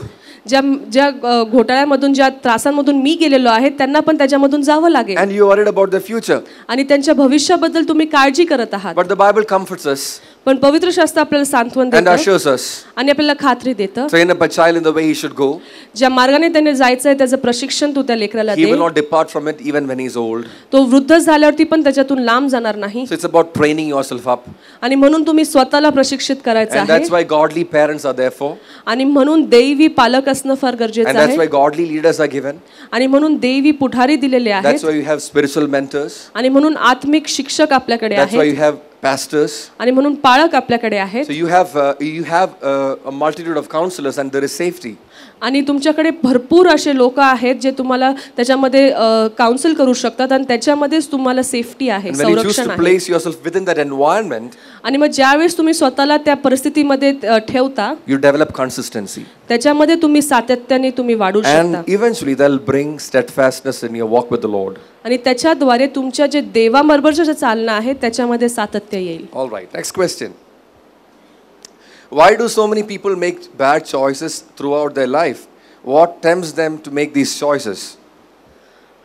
B: ज्या घोटाळ्यामधून ज्या त्रासांमधून मी गेलेलो आहे त्यांना पण त्याच्यामधून जावं लागेल.
A: And you are worried about their future.
B: आणि त्यांच्या भविष्याबद्दल तुम्ही काळजी करत आहात.
A: But the Bible comforts us
B: पण पवित्र शास्त्र आपल्याला सांत्वन
A: and
B: देतं
A: assures us.
B: आणि आपल्याला खात्री देतं.
A: Train up a child in the way he should go.
B: ज्या मार्गाने त्याने जायचं आहे त्याचं प्रशिक्षण तू त्या लेकराला
A: He
B: they.
A: will not depart from it even when he is old.
B: तो वृद्ध झाल्यावरती पण त्याच्यातून लांब जाणार नाही.
A: So it's about training yourself up.
B: आणि म्हणून तुम्ही स्वतःला प्रशिक्षित करायचं
A: And
B: आहे.
A: that's why godly parents are there for.
B: आणि म्हणून दैवी पालक असणं फार गरजेचं
A: And that's
B: आहे.
A: why godly leaders are given.
B: आणि म्हणून दैवी पुढारी दिलेले आहेत.
A: That's why you have spiritual mentors.
B: आणि म्हणून आत्मिक शिक्षक आपल्याकडे
A: That's why
B: आहेत.
A: you have pastors.
B: आणि म्हणून पाळक आपल्याकडे आहेत.
A: So you have a multitude of counselors and there is safety.
B: आणि तुमच्याकडे भरपूर असे लोक आहेत जे तुम्हाला त्याच्यामध्ये काउन्सिल करू शकतात आणि त्याच्यामध्येच तुम्हाला सेफ्टी आहे,
A: And when you choose
B: संरक्षण
A: to
B: आहे.
A: place yourself within that environment,
B: आणि मग ज्यावेळेस तुम्ही स्वतःला त्या परिस्थितीमध्ये ठेवता
A: you develop consistency.
B: त्याच्यामध्ये तुम्ही सातत्याने तुम्ही वाढू शकता.
A: And eventually that'll bring steadfastness in your walk with the Lord.
B: आणि त्याच्याद्वारे तुमच्या जे देवाबरोबरचं जे चालणं आहे त्याच्यामध्ये सातत्य येईल.
A: All right, next question. Why do so many people make bad choices throughout their life? What tempts them to make these choices?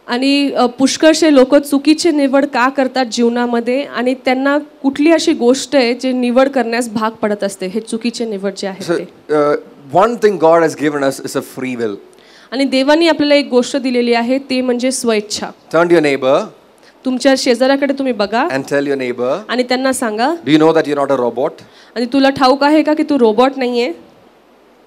B: आणि पुष्कळशे लोक चुकीची निवड का करतात जीवनामध्ये आणि त्यांना कुठली अशी गोष्ट आहे जे निवड करण्यास भाग पडत असते हे चुकीचे निवड जे आहे
A: So,
B: ते.
A: one thing God has given us is a free will.
B: आणि देवानी आपल्याला एक गोष्ट दिलेली आहे ते म्हणजे स्वइच्छा.
A: Turn to your neighbor
B: तुमच्या शेजाऱ्याकडे तुम्ही बघा
A: and tell your neighbor,
B: आणि त्यांना सांगा,
A: do you know that you're not a robot?
B: आणि तुला ठाऊक आहे का की तू रोबोट नाहीये.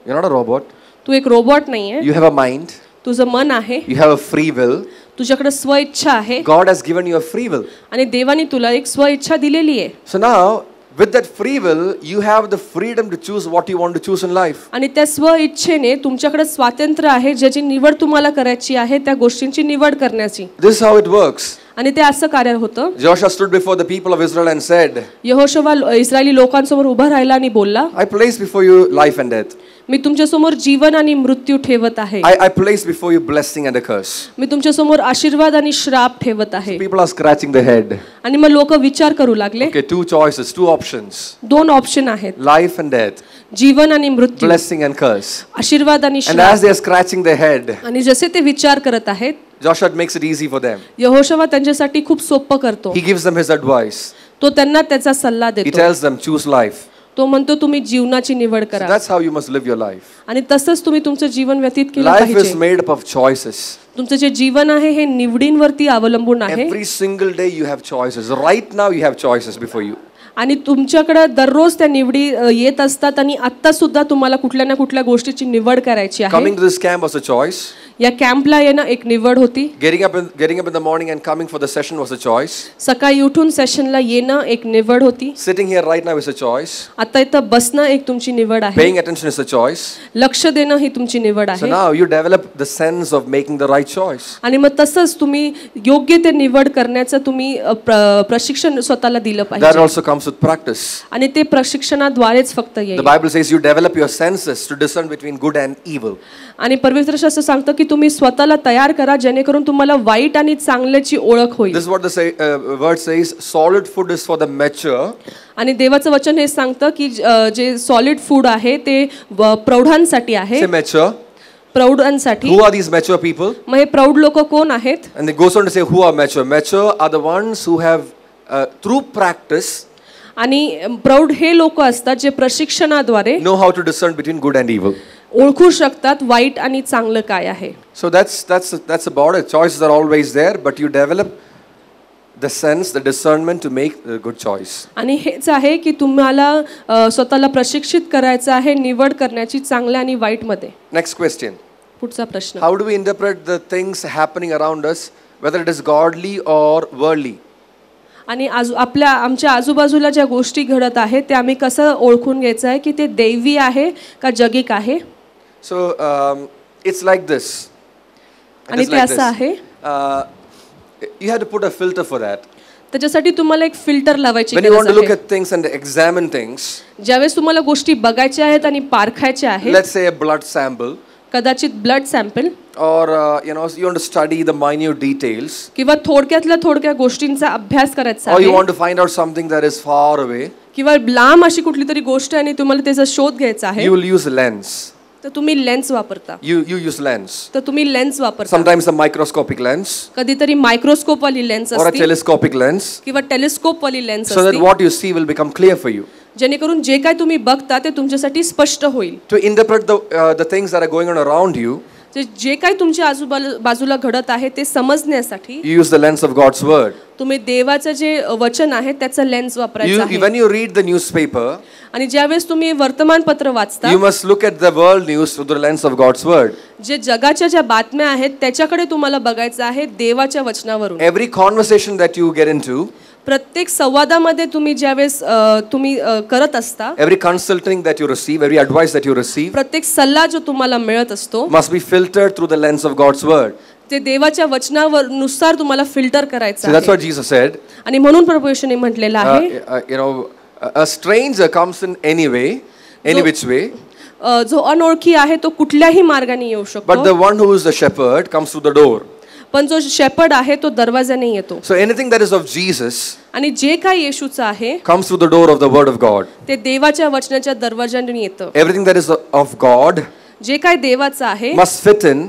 A: You're not a robot.
B: तू एक रोबोट नाहीये.
A: You have a mind.
B: तुझं मन आहे.
A: You have a free will.
B: तुझ्याकडे स्वइच्छा आहे.
A: God has given you a free will.
B: आणि देवानी तुला एक स्वइच्छा दिलेली आहे.
A: So now, with that free will, you have the freedom to choose what you want to choose in life.
B: आणि त्या स्वइच्छेने तुमच्याकडे स्वातंत्र्य आहे ज्याची निवड तुम्हाला करायची आहे त्या गोष्टींची निवड करण्याची.
A: This is how it works.
B: आणि ते असं कार्य होतं.
A: Joshua stood before the people of Israel and said,
B: यहोशुवा इस्रायली लोकांसमोर उभा राहिला आणि बोलला,
A: I place before you life and death.
B: मी तुमच्यासमोर जीवन आणि मृत्यू ठेवत आहे.
A: I place before you blessing and a curse.
B: मी तुमच्यासमोर आशीर्वाद आणि श्राप ठेवत आहे.
A: People are scratching their head.
B: आणि मग लोक विचार करू लागले.
A: Okay, two choices, two options.
B: दोन ऑप्शन आहेत,
A: Life and death.
B: जीवन आणि मृत्यू,
A: Blessing and curse.
B: आशीर्वाद आणि
A: And
B: श्राप.
A: as they are scratching their head,
B: आणि जसे ते विचार करत आहेत
A: Joshua makes it easy for them.
B: यहोशुवा त्यांच्यासाठी खूप सोपं करतो.
A: He gives them his advice.
B: तो त्यांना त्याचा सल्ला
A: He
B: देतो.
A: tells them, choose life.
B: तो म्हणतो तुम्ही जीवनाची निवड
A: So
B: करा.
A: that's how you must live your life.
B: आणि तसंच तुम्ही तुमचं जीवन व्यतीत केलं
A: Life is
B: पाहिजे.
A: made up of choices.
B: तुमचं जे जीवन आहे हे निवडींवरती अवलंबून आहे.
A: Every single day you have choices. Right now you have choices before you.
B: आणि तुमच्याकडे दररोज त्या निवडी येत असतात आणि आता सुद्धा तुम्हाला कुठल्या ना कुठल्या गोष्टीची निवड करायची आहे.
A: Coming to this camp was a choice.
B: या कॅम्पला येणं एक निवड होती.
A: Getting up in the morning and coming for the session was a choice.
B: सकाळी उठून सेशनला येणं एक निवड होती.
A: Sitting here right now is a choice.
B: आता इथं बसणं एक तुमची निवड आहे.
A: Paying attention is a choice.
B: लक्ष देणं ही तुमची निवड
A: So
B: आहे.
A: now you develop the sense of making the right choice.
B: आणि मग तसंच तुम्ही योग्य ते निवड करण्याचं तुम्ही प्रशिक्षण स्वतःला दिलं
A: That
B: पाहिजे.
A: also comes with practice.
B: आणि ते प्रशिक्षणाद्वारेच फक्त येईल.
A: The Bible says you develop your senses to discern between good and evil.
B: आणि पवित्र शास्त्र सांगतं की तुम्ही स्वतःला तयार करा जेणेकरून तुम्हाला वाईट आणि चांगल्याची ओळख होईल.
A: This is what the word says. Solid food is for the mature.
B: आणि देवाचं वचन हे सांगतं की जे सॉलिड फूड आहे ते प्रौढांसाठी आहे.
A: Say mature.
B: प्रौढांसाठी.
A: Who are these mature people?
B: मग हे प्रौढ लोक कोण आहेत?
A: And it goes on to say who are mature. Mature are the ones who have through practice
B: आणि प्रौढ हे लोक असतात जे प्रशिक्षणाद्वारे
A: know how to discern between good and evil.
B: ओळखू शकतात वाईट आणि चांगलं काय आहे.
A: So that's about it. Choices are always there, but you develop the sense, the discernment to make a good choice.
B: आणि हेच आहे की तुम्हाला स्वतःला प्रशिक्षित करायचं आहे निवड करण्याची चांगल्या आणि वाईट मध्ये.
A: Next question.
B: पुढचा प्रश्न.
A: How do we interpret the things happening around us, whether it is godly or worldly?
B: आणि आमच्या आजूबाजूला ज्या गोष्टी घडत आहेत ते आम्ही कसं ओळखून घ्यायचं आहे की ते दैवी आहे का जगिक आहे?
A: So it's like this.
B: आणि ते असं आहे.
A: You have to put a filter for that.
B: त्याच्यासाठी तुम्हाला एक फिल्टर लावायची
A: When you want
B: गरज
A: to look
B: आहे.
A: at things and examine things,
B: ज्यावेळेस तुम्हाला गोष्टी बघायच्या आहेत आणि पारखायच्या आहेत,
A: let's say a blood sample,
B: कदाचित blood sample
A: or you want to study the minute details,
B: किंवा थोडक्यातल्या थोडक्या गोष्टींचा अभ्यास करायचा
A: or you
B: आहे,
A: want to find out something that is far away,
B: किंवा लांब अशी कुठली तरी गोष्ट आहे आणि तुम्हाला त्याचा शोध घ्यायचा आहे,
A: you will use a lens.
B: तर तुम्ही लेन्स वापरता.
A: You use lens.
B: तर तुम्ही लेन्स वापरता.
A: Sometimes a microscopic lens
B: कधीतरी मायक्रोस्कोप वाली लेन्स
A: or a
B: असते
A: telescopic lens,
B: किंवा टेलिस्कोप वाली लेन्स
A: so that
B: असते,
A: what you see will become clear for you.
B: जेणेकरून जे काय तुम्ही बघता ते तुमच्यासाठी स्पष्ट होईल.
A: To interpret the things that are going on around you,
B: जे काय तुमच्या आजूबाजूला घडत आहे ते समजण्यासाठी
A: you use the lens of God's word.
B: तुम्ही देवाचं जे वचन आहे त्याचं लेन्स वापरायचं आहे.
A: When you read the newspaper,
B: आणि ज्यावेळेस तुम्ही वर्तमानपत्र वाचता,
A: you must look at the world news through the lens of God's word.
B: जे जगाच्या ज्या बातम्या आहेत त्याच्याकडे तुम्हाला बघायचं आहे देवाच्या वचनावरून.
A: Every conversation that you get into,
B: प्रत्येक संवादामध्ये तुम्ही ज्यावेळेस तुम्ही करत असता,
A: every consulting that you receive, every advice that you receive,
B: प्रत्येक सल्ला जो तुम्हाला मिळत असतो
A: must be filtered through the lens of God's word.
B: ते देवाच्या वचनावर नुसार तुम्हाला फिल्टर करायचं
A: So that's
B: आहे.
A: what Jesus said.
B: आणि म्हणून प्रभू येशूने म्हटलेलं आहे,
A: A stranger comes in any way, any which way,
B: जो अनोळखी आहे तो कुठल्याही मार्गाने येऊ
A: but
B: शकतो,
A: the one who is the shepherd comes through the door.
B: पण जो शेपर्ड आहे तो दरवाजाने येतो.
A: So anything that is of Jesus
B: आणि जे काही येशूचं आहे
A: comes through the door of the word of God.
B: ते देवाच्या वचनाच्या दरवाजाने येतं.
A: Everything that is of God
B: जे काही देवाचं आहे
A: must fit in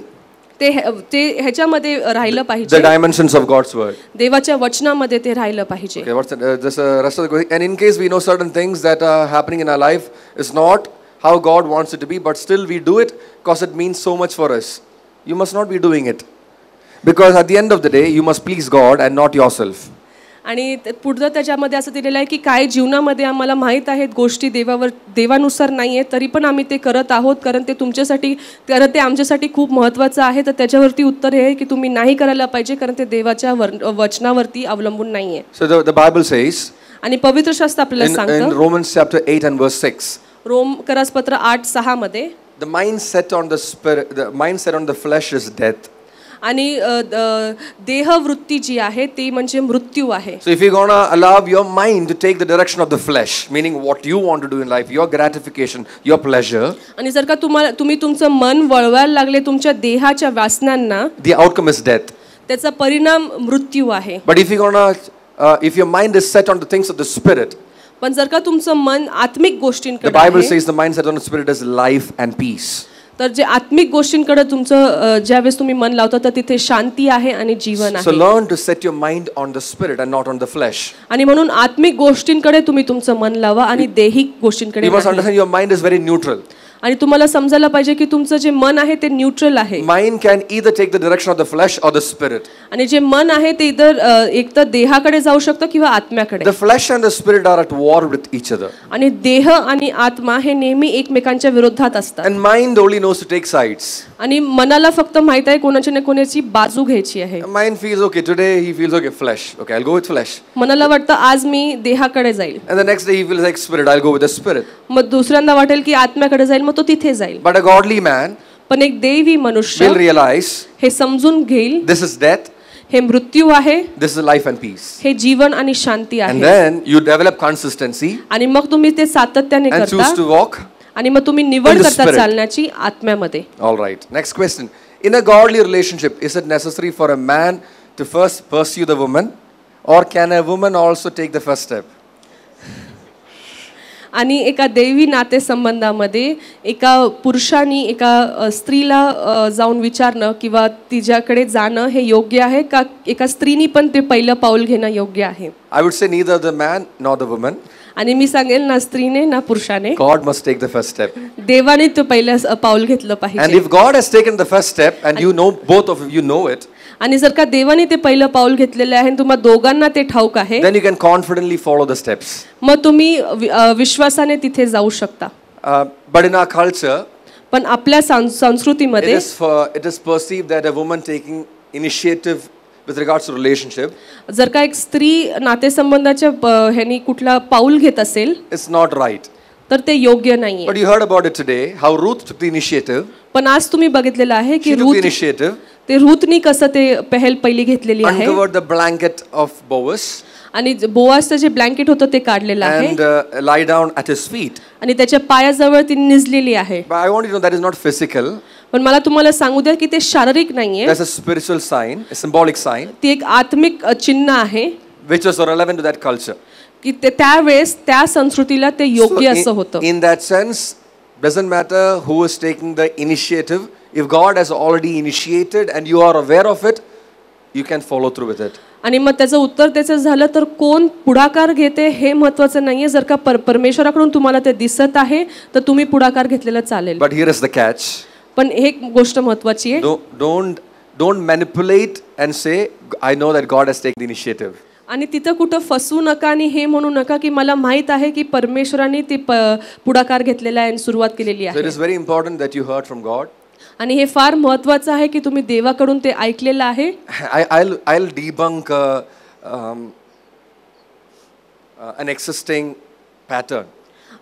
B: ते ह्याच्यामध्ये राहिलं
A: the
B: पाहिजे,
A: dimensions of God's word.
B: देवाच्या वचनामध्ये ते राहिलं पाहिजे.
A: Okay, what's this rest of the question? And in case we know certain things that are happening in our life is not how God wants it to be, but still we do it because it means so much for us. You must not be doing it, because at the end of the day you must please God and not yourself.
B: आणि पुढचं त्याच्यामध्ये असं दिलेलं आहे की काय जीवनामध्ये आम्हाला माहीत आहेत गोष्टी देवानुसार नाही आहेत, तरी पण आम्ही ते करत आहोत कारण ते तुमच्यासाठी, कारण ते आमच्यासाठी खूप महत्त्वाचं आहे. तर त्याच्यावरती उत्तर हे आहे की तुम्ही नाही करायला पाहिजे कारण ते देवाच्या वचनावरती अवलंबून नाही आहे.
A: So the Bible says
B: आणि पवित्र शास्त्र आपल्याला
A: in
B: सांगतं
A: Romans chapter 8 and verse 6,
B: रोमकरासपत्र 8:6 मध्ये,
A: the mind set on the spirit, the mind set on the flesh is death.
B: आणि देहवृत्ती जी आहे ती म्हणजे मृत्यू आहे.
A: So if you're gonna allow your mind to take the direction of the flesh, meaning what you want to do in life, your gratification, your pleasure,
B: आणि जर का तुम्ही तुमचं मन वळवायला लागले तुमच्या देहाच्या वासनांना,
A: the outcome is death.
B: त्याचा परिणाम मृत्यू आहे.
A: But if you're gonna, if your mind is set on the things of the spirit,
B: पण जर का तुमचं मन आत्मिक
A: the
B: गोष्टींकडे
A: Bible
B: आहे,
A: says the mind set on the spirit is life and peace.
B: तर जे आत्मिक गोष्टींकडे तुमचं ज्यावेळेस तुम्ही मन लावता तर तिथे शांती आहे आणि जीवन
A: So
B: आहे.
A: learn to set your mind on the spirit and not on the flesh.
B: आणि म्हणून आत्मिक गोष्टींकडे तुम्ही तुमचं मन लावा आणि दैहिक गोष्टींकडे
A: You must
B: नाही.
A: understand your mind is very neutral.
B: आणि तुम्हाला समजायला पाहिजे की तुमचं जे मन आहे ते न्यूट्रल आहे.
A: Mind can either take the direction of the flesh or the spirit.
B: आणि जे मन आहे ते एकतर देहाकडे जाऊ शकतं किंवा आत्म्याकडे.
A: The flesh and the spirit are at war with each other.
B: आणि देह आणि आत्मा हे नेहमी एकमेकांच्या विरोधात असतात.
A: And mind only knows to take sides.
B: आणि मनाला फक्त माहित आहे कोणाची ना कोणाची बाजू घ्यायची आहे.
A: Mind feels okay today, he feels okay flesh. Okay, I'll go with flesh.
B: मनाला वाटतं आज मी देहाकडे जाईल.
A: And the next day he feels like spirit, I'll go with the spirit.
B: मग दुसऱ्यांदा वाटेल की आत्म्याकडे जाईल, मग तो तिथे जाईल.
A: But a godly man
B: पण एक दैवी मनुष्य
A: will realize
B: हे समजून घेईल,
A: this is death,
B: हे मृत्यू आहे,
A: this is life and peace.
B: हे जीवन आणि शांती
A: And
B: आहे.
A: then you develop consistency
B: आणि मग तुम्ही ते सातत्याने
A: and choose
B: करता
A: to walk.
B: आणि मग तुम्ही निवड
A: in the
B: करता
A: spirit.
B: चालण्याची आत्म्यामध्ये.
A: All right. Next question. In a godly relationship, is it necessary for a man to first pursue the woman, or can a woman also take the first step?
B: आणि एका दैवी नातेसंबंधामध्ये एका पुरुषाने एका स्त्रीला जाऊन विचारणं किंवा तिच्याकडे जाणं हे योग्य आहे का एका स्त्रीनी पण ते पहिलं पाऊल घेणं योग्य आहे?
A: I would say neither the man nor the woman.
B: आणि मी सांगेल ना स्त्रीने ना पुरुषाने,
A: God must take the first step.
B: देवाने तो पहिलं पाऊल घेतलं
A: And
B: पाहिजे.
A: if God has taken the first step and you know, both of you know it,
B: आणि जर का देवाने ते पहिलं पाऊल घेतलेलं आहे आणि तुम्हा दोघांना ते ठाऊक आहे,
A: then you can confidently follow the steps.
B: मग तुम्ही विश्वासाने तिथे जाऊ शकता.
A: But in our culture,
B: पण आपल्या संस्कृतीमध्ये
A: it is perceived that a woman taking initiative with regards to relationship
B: जर का एक स्त्री नातेसंबंधाच्या ह्यानी कुठला पाऊल घेत असेल
A: is not right.
B: तर ते योग्य नाहीये.
A: But you heard about it today, how Ruth took the initiative.
B: पण आज तुम्ही बघितलेलं आहे की
A: She took the initiative,
B: ते रूथनी कसं ते पहल पहिली घेतलेली आहे
A: uncovered the blanket of Boaz
B: आणि बोआजचं जे ब्लँकेट होतं ते काढलेलं आहे
A: and lie down at his feet.
B: आणि त्याच्या पायाजवळ ती निजलेली आहे.
A: But I want you to know that is not physical.
B: पण मला तुम्हाला सांगू द्या की ते शारीरिक नाहीये.
A: That's a spiritual sign, a symbolic sign,
B: ती एक आत्मिक चिन्ह आहे
A: which was relevant to that culture.
B: की ते त्यावेळेस त्या संस्कृतीला ते योग्य असं होतं.
A: In that sense, doesn't matter who is taking the initiative. If God has already initiated and you are aware of it, you can follow through with it.
B: आणि मग त्याचं उत्तर त्याचं झालं तर कोण पुढाकार घेते हे महत्त्वाचं नाहीये. जर का परमेश्वराकडून तुम्हाला ते दिसत आहे तर तुम्ही पुढाकार घेतलेलं चालेल.
A: But here is the catch.
B: पण एक गोष्ट महत्त्वाची आहे.
A: Don't manipulate and say, I know that God has taken the initiative.
B: आणि तिथं कुठं फसू नका आणि हे म्हणू नका की मला माहित आहे की परमेश्वराने ते पुढाकार घेतलेला आहे आणि सुरुवात केलेली
A: So it
B: आहे.
A: is very important that you heard from God.
B: आणि हे फार महत्त्वाचं आहे की तुम्ही देवाकडून ते ऐकलेलं आहे.
A: I'll debunk an existing pattern.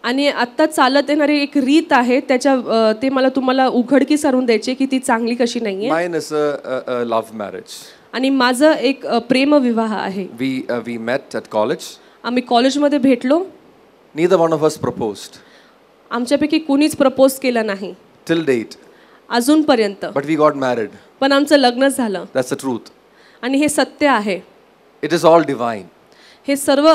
B: आणि आता चालत येणारी एक रीत आहे त्याच्या ते मला तुम्हाला उघडकीस आणून द्यायचे की ती चांगली कशी नाहीये.
A: Mine is a love marriage.
B: आणि माझं एक प्रेमविवाह आहे.
A: We met at college.
B: आम्ही कॉलेजमध्ये भेटलो.
A: Neither one of us proposed
B: आमच्यापैकी कुणीच प्रपोज केलं नाही
A: till date.
B: अजूनपर्यंत.
A: But we got married.
B: पण आमचं लग्न झालं.
A: That's the truth.
B: आणि हे सत्य आहे.
A: It is all divine.
B: हे सर्व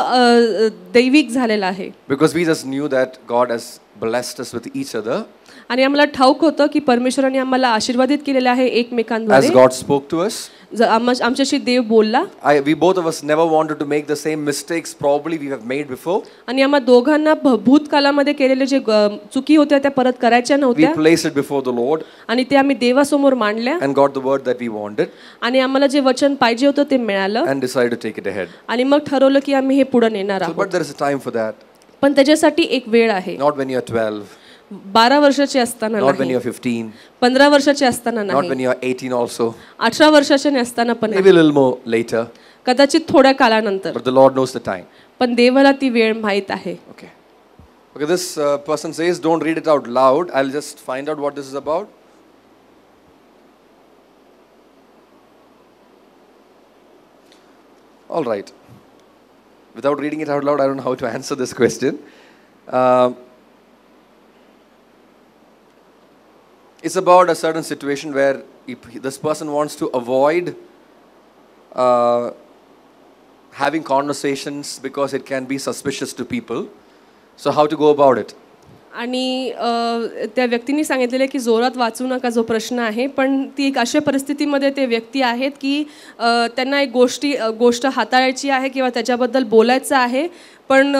B: दैविक झालेलं आहे.
A: Because we just knew that God has blessed us with each other.
B: आणि आम्हाला ठाऊक होतं की परमेश्वराने आम्हाला आशीर्वादित केलेलं आहे
A: As
B: एकमेकांद्वारे.
A: God spoke to us.
B: आमच्याशी देव बोलला.
A: We both of us never wanted to make the same mistakes probably we have made before.
B: आणि आम्हा दोघांना भूतकालामध्ये केलेले जे चुकी होत्या त्या परत करायच्या
A: We
B: नव्हत्या.
A: placed it before the Lord
B: आणि ते आम्ही देवासमोर मांडल्या.
A: and got the word that we wanted
B: आणि आम्हाला जे वचन पाहिजे होतं ते मिळालं.
A: and decided to take it ahead.
B: आणि मग ठरवलं की आम्ही हे पुढे नेणार
A: So,
B: आहोत.
A: but there is a time for that.
B: पण त्याच्यासाठी एक वेळ आहे.
A: Not when you are 12,
B: 12 वर्षाचे असताना
A: not when
B: नाही.
A: you are 15,
B: 15 वर्षाचे असताना
A: not
B: नाही.
A: when you are 18 also.
B: 18 वर्षाचे असताना पण
A: Maybe
B: नाही.
A: a little more later.
B: कदाचित थोड्या काळानंतर.
A: But the Lord knows the time.
B: पण देवाला ती वेळ माहित आहे.
A: Okay. Okay, this person says, don't read it out loud. I'll just find out what this is about. All right. Without reading it out loud, I don't know how to answer this question. It's about a certain situation where this person wants to avoid having conversations because it can be suspicious to people. So how to go about it?
B: आणि त्या व्यक्तीने सांगितलेलं की जोरात वाचू नका जो प्रश्न आहे. पण ती एक अशा परिस्थितीमध्ये ते व्यक्ती आहेत की त्यांना एक गोष्ट हाताळायची आहे किंवा त्याच्याबद्दल बोलायचं आहे. पण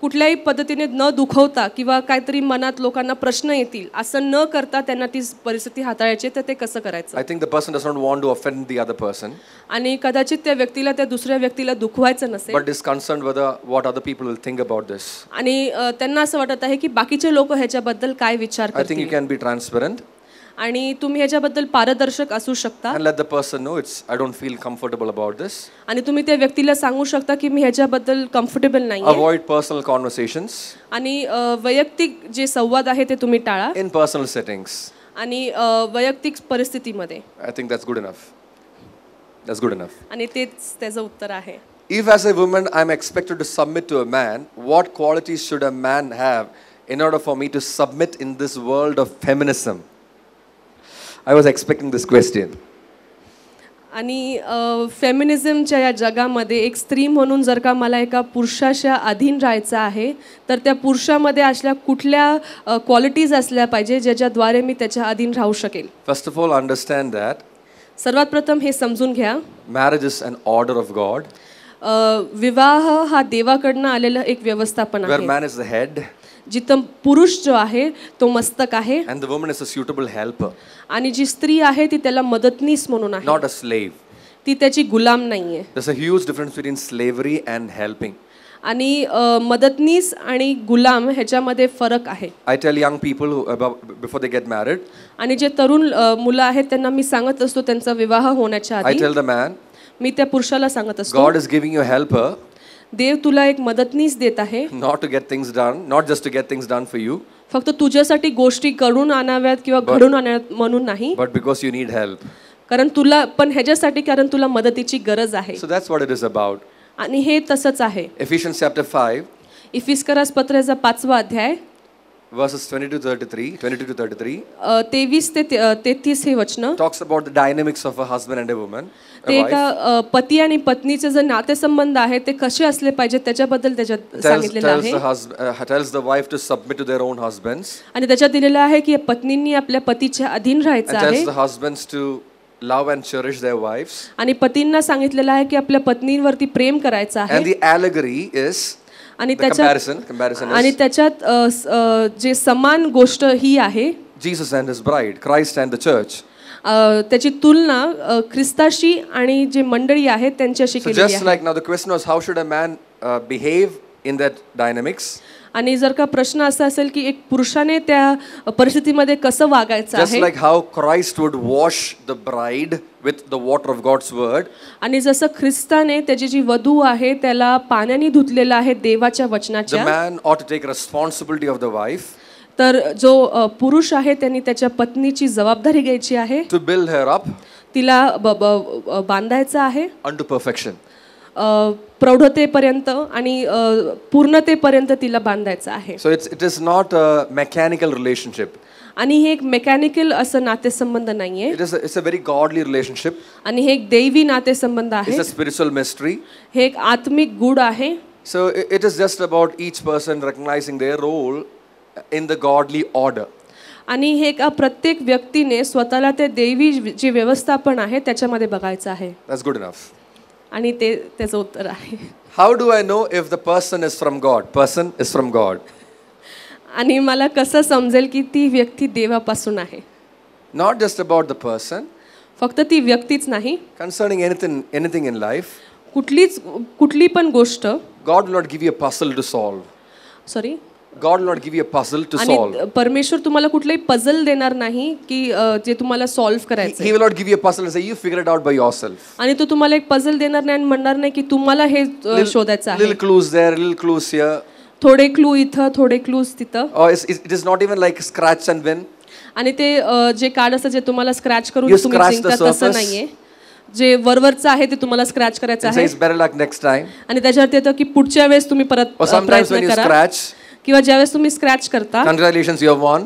B: कुठल्याही पद्धतीने न दुखवता किंवा काहीतरी मनात लोकांना प्रश्न येतील असं न करता त्यांना ती परिस्थिती हाताळायची. तर ते कसं करायचं?
A: I think the person does not want to offend the other person.
B: आणि कदाचित त्या व्यक्तीला त्या दुसऱ्या व्यक्तीला दुखवायचं नसेल.
A: But is concerned whether what other people will think about this.
B: आणि त्यांना असं वाटत आहे की बाकीचे लोक ह्याच्याबद्दल काय विचार
A: I think
B: करतील.
A: you can be transparent
B: आणि तुम्ही ह्याच्याबद्दल पारदर्शक असू शकता.
A: and let the person know I don't feel comfortable about this.
B: आणि तुम्ही त्या व्यक्तीला सांगू शकता की मी ह्याच्याबद्दल कम्फर्टेबल नाही.
A: Avoid personal conversations
B: आणि वैयक्तिक जे संवाद आहे ते तुम्ही टाळा.
A: in personal settings.
B: आणि वैयक्तिक परिस्थितीमध्ये.
A: I think that's good enough. That's good enough.
B: आणि तेच त्याचं उत्तर आहे.
A: If as a woman I'm expected to submit to a man, what qualities should a man have in order for me to submit in this world of feminism? I was expecting this question.
B: आणि फेमिनिझमच्या या जगामध्ये एक स्त्री म्हणून जर का मला एका पुरुषाच्या अधीन राहायचं आहे तर त्या पुरुषामध्ये असल्या कुठल्या क्वालिटीज असल्या पाहिजे ज्याच्याद्वारे मी त्याच्या अधीन राहू शकेल.
A: First of all, understand that
B: सर्वात प्रथम हे समजून घ्या.
A: marriage is an order of God.
B: विवाह हा देवाकडनं आलेलं एक व्यवस्थापन
A: where
B: आहे.
A: man is the head
B: जिथं पुरुष जो आहे तो मस्तक आहे
A: and the woman is a suitable helper,
B: आणि जी स्त्री आहे ती त्याला मदतनीस म्हणून आहे.
A: not a slave.
B: ती त्याची गुलाम नाहीये.
A: There's a huge difference between slavery and helping.
B: आणि मदतनीस आणि गुलाम ह्याच्यामध्ये फरक आहे.
A: I tell young people before they get married.
B: आणि जे तरुण मुलं आहेत त्यांना मी सांगत असतो त्यांचा विवाह होण्याच्या
A: I
B: आधी
A: tell the man,
B: मी त्या पुरुषाला सांगत असतो
A: God is giving you a helper,
B: देव तुला एक मदतनीस देत आहे,
A: not to get things done, not just to get things done for you,
B: फक्त तुझ्यासाठी गोष्टी करून आणाव्यात किंवा घडून आणाव्यात म्हणून नाही,
A: but because you need help.
B: कारण तुला पण ह्याच्यासाठी कारण तुला मदतीची गरज आहे.
A: So that's what it is about.
B: आणि हे तसंच आहे.
A: Ephesians chapter 5,
B: इफिस्करास पत्राचा 5वा अध्याय
A: verses 22 to 33,
B: 23 ते 33 हे वचन
A: talks about the dynamics of a husband and a woman,
B: ते
A: a wife.
B: एका पती आणि पत्नीचे जे नातेसंबंध आहेत ते कसे असले पाहिजेत त्याच्याबद्दल त्याच्यात सांगितलेलं आहे.
A: Tells the wife to submit to their own husbands,
B: आणि त्याच्यात दिलेलं आहे की पत्नींनी आपल्या पतीच्या अधीन राहायचं
A: and
B: आहे
A: tells the husbands to love and cherish their wives.
B: आणि पतींना सांगितलेलं आहे की आपल्या पत्नींवरती प्रेम करायचं आहे.
A: And the allegory is
B: आणि
A: the
B: त्याच्यात
A: comparison
B: आणि
A: is
B: त्याच्यात जे समान गोष्ट ही आहे
A: Jesus and his bride, Christ and the church.
B: त्याची तुलना ख्रिस्ताशी आणि जे मंडळी आहेत त्यांच्याशी
A: So
B: केलेली
A: just
B: आहे.
A: like now the question was how should a man behave in that dynamics?
B: आणि जर का प्रश्न असा असेल की एक पुरुषाने त्या परिस्थितीमध्ये कसं वागायचं
A: Just
B: आहे
A: like how Christ would wash the bride with the water of God's word,
B: आणि जसं ख्रिस्ताने त्याची जी वधू आहे त्याला पाण्याने धुतलेलं आहे देवाच्या
A: the
B: वचनाच्या,
A: man ought to take responsibility of the wife
B: तर जो पुरुष आहे त्यांनी त्याच्या पत्नीची जबाबदारी घ्यायची आहे,
A: to build her up
B: तिला बांधायचं आहे
A: unto perfection.
B: प्रौढतेपर्यंत आणि पूर्णतेपर्यंत तिला बांधायचं आहे.
A: So it is not a mechanical relationship.
B: आणि हे एक मेकॅनिकल असं नातेसंबंध नाहीये,
A: It's a very godly relationship.
B: आणि हे एक दैवी नातेसंबंध आहे,
A: It's a spiritual mystery.
B: हे एक आत्मिक गुढ आहे.
A: So it is just about each person recognizing their role in the godly order.
B: आणि हे एका प्रत्येक व्यक्तीने स्वतःला ते दैवी जे व्यवस्थापन आहे त्याच्यामध्ये बघायचं आहे.
A: That's good enough.
B: आणि ते त्याचं उत्तर आहे.
A: How do I know if the person is from God? Person is from God.
B: आणि मला कसं समजेल की ती व्यक्ती देवापासून आहे?
A: Not just about the person,
B: फक्त ती व्यक्तीच नाही,
A: concerning anything in life.
B: कुठली पण गोष्ट
A: God will not give you a puzzle to solve.
B: Sorry
A: God will not give you a puzzle to solve.
B: आणि परमेश्वर तुम्हाला कुठलाही पझल देणार नाही की जे तुम्हाला सॉल्व्ह करायचं
A: He will not give you a puzzle and say you figure it out by yourself.
B: आणि तो तुम्हाला एक पझल देणार नाही आणि म्हणणार नाही की तुम्हाला हे शोधायचं आहे.
A: Little clues there, little clues here.
B: थोडे क्लू इथं, थोडे क्लूज तिथं.
A: Or it is not even like scratch and win.
B: आणि ते जे कार्ड असतं जे तुम्हाला स्क्रॅच करून
A: You
B: तुम्ही
A: scratch the
B: जिंकता तसं
A: surface.
B: नाहीये. जे वरवरचं आहे ते तुम्हाला स्क्रॅच करायचं
A: It
B: आहे
A: says better luck next time.
B: आणि त्याच्यावरती येतं की पुढच्या वेळेस तुम्ही परत
A: Or sometimes when
B: प्रयत्न
A: you
B: करा,
A: scratch,
B: किंवा ज्यावेळेस तुम्ही स्क्रॅच करता
A: congratulations, you have won.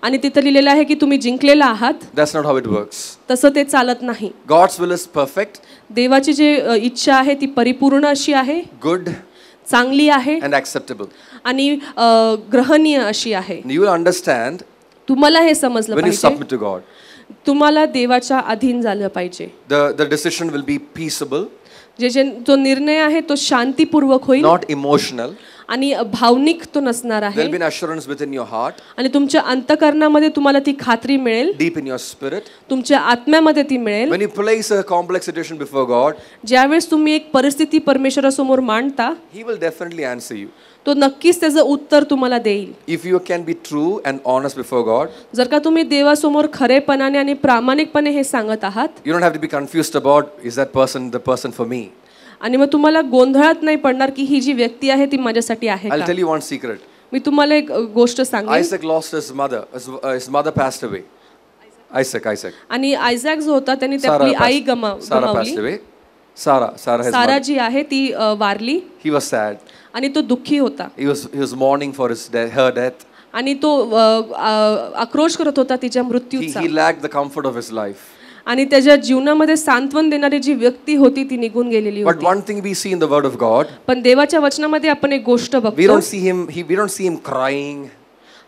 B: आणि तिथं लिहिलेलं आहे की तुम्ही जिंकलेला आहात,
A: That's not how it works.
B: तसं ते चालत नाही.
A: God's will is perfect,
B: देवाची जी इच्छा आहे ती परिपूर्ण अशी आहे,
A: good,
B: चांगली आहे
A: and acceptable.
B: आणि ग्रहणीय अशी आहे.
A: And you will understand
B: तुम्हाला हे समजलं
A: when you
B: पाहिजे,
A: submit to God.
B: तुम्हाला देवाच्या अधीन झालं पाहिजे.
A: The decision will be peaceable,
B: जो निर्णय आहे तो शांतीपूर्वक होईल
A: not emotional.
B: आणि भावनिक तो नसणार
A: There will
B: आहे
A: be an assurance within your heart,
B: आणि तुमच्या अंतःकरणामध्ये तुम्हाला ती खात्री मिळेल,
A: deep in your spirit.
B: तुमच्या आत्म्यामध्ये ती मिळेल.
A: When you place a complex situation before God,
B: ज्यावेळेस तुम्ही एक परिस्थिती परमेश्वरासमोर मांडता
A: He will definitely answer you.
B: तो नक्कीच त्याचं उत्तर तुम्हाला देईल.
A: If you can be true and honest before God,
B: जर का तुम्ही देवासमोर खरेपणाने आणि प्रामाणिकपणे हे सांगत आहात,
A: you don't have to be confused about is that person the person for me.
B: आणि मग तुम्हाला गोंधळात नाही पडणार की ही जी व्यक्ती आहे ती माझ्यासाठी आहे
A: I'll
B: का.
A: tell you one secret.
B: मी तुम्हाला एक गोष्ट सांगेन.
A: Isaac lost his mother. His mother passed away. Isaac.
B: आणि आयझॅक जो होता त्यांनी
A: Sarah
B: आपली आई
A: Sarah
B: गमावली.
A: passed away. Sarah his
B: सारा
A: mother.
B: जी आहे ती वारली
A: He was sad.
B: आणि तो दुःखी होता
A: He was mourning for her death.
B: आणि तो आक्रोश करत होता तिच्या मृत्यूचा.
A: He lacked the comfort of his life.
B: आणि त्याच्या जीवनामध्ये सांत्वन देणारी जी व्यक्ती होती ती निघून गेलेली
A: But
B: होती.
A: one thing we see in the word of God,
B: पण देवाच्या वचनामध्ये आपण एक गोष्ट
A: we
B: बघतो,
A: don't see him crying.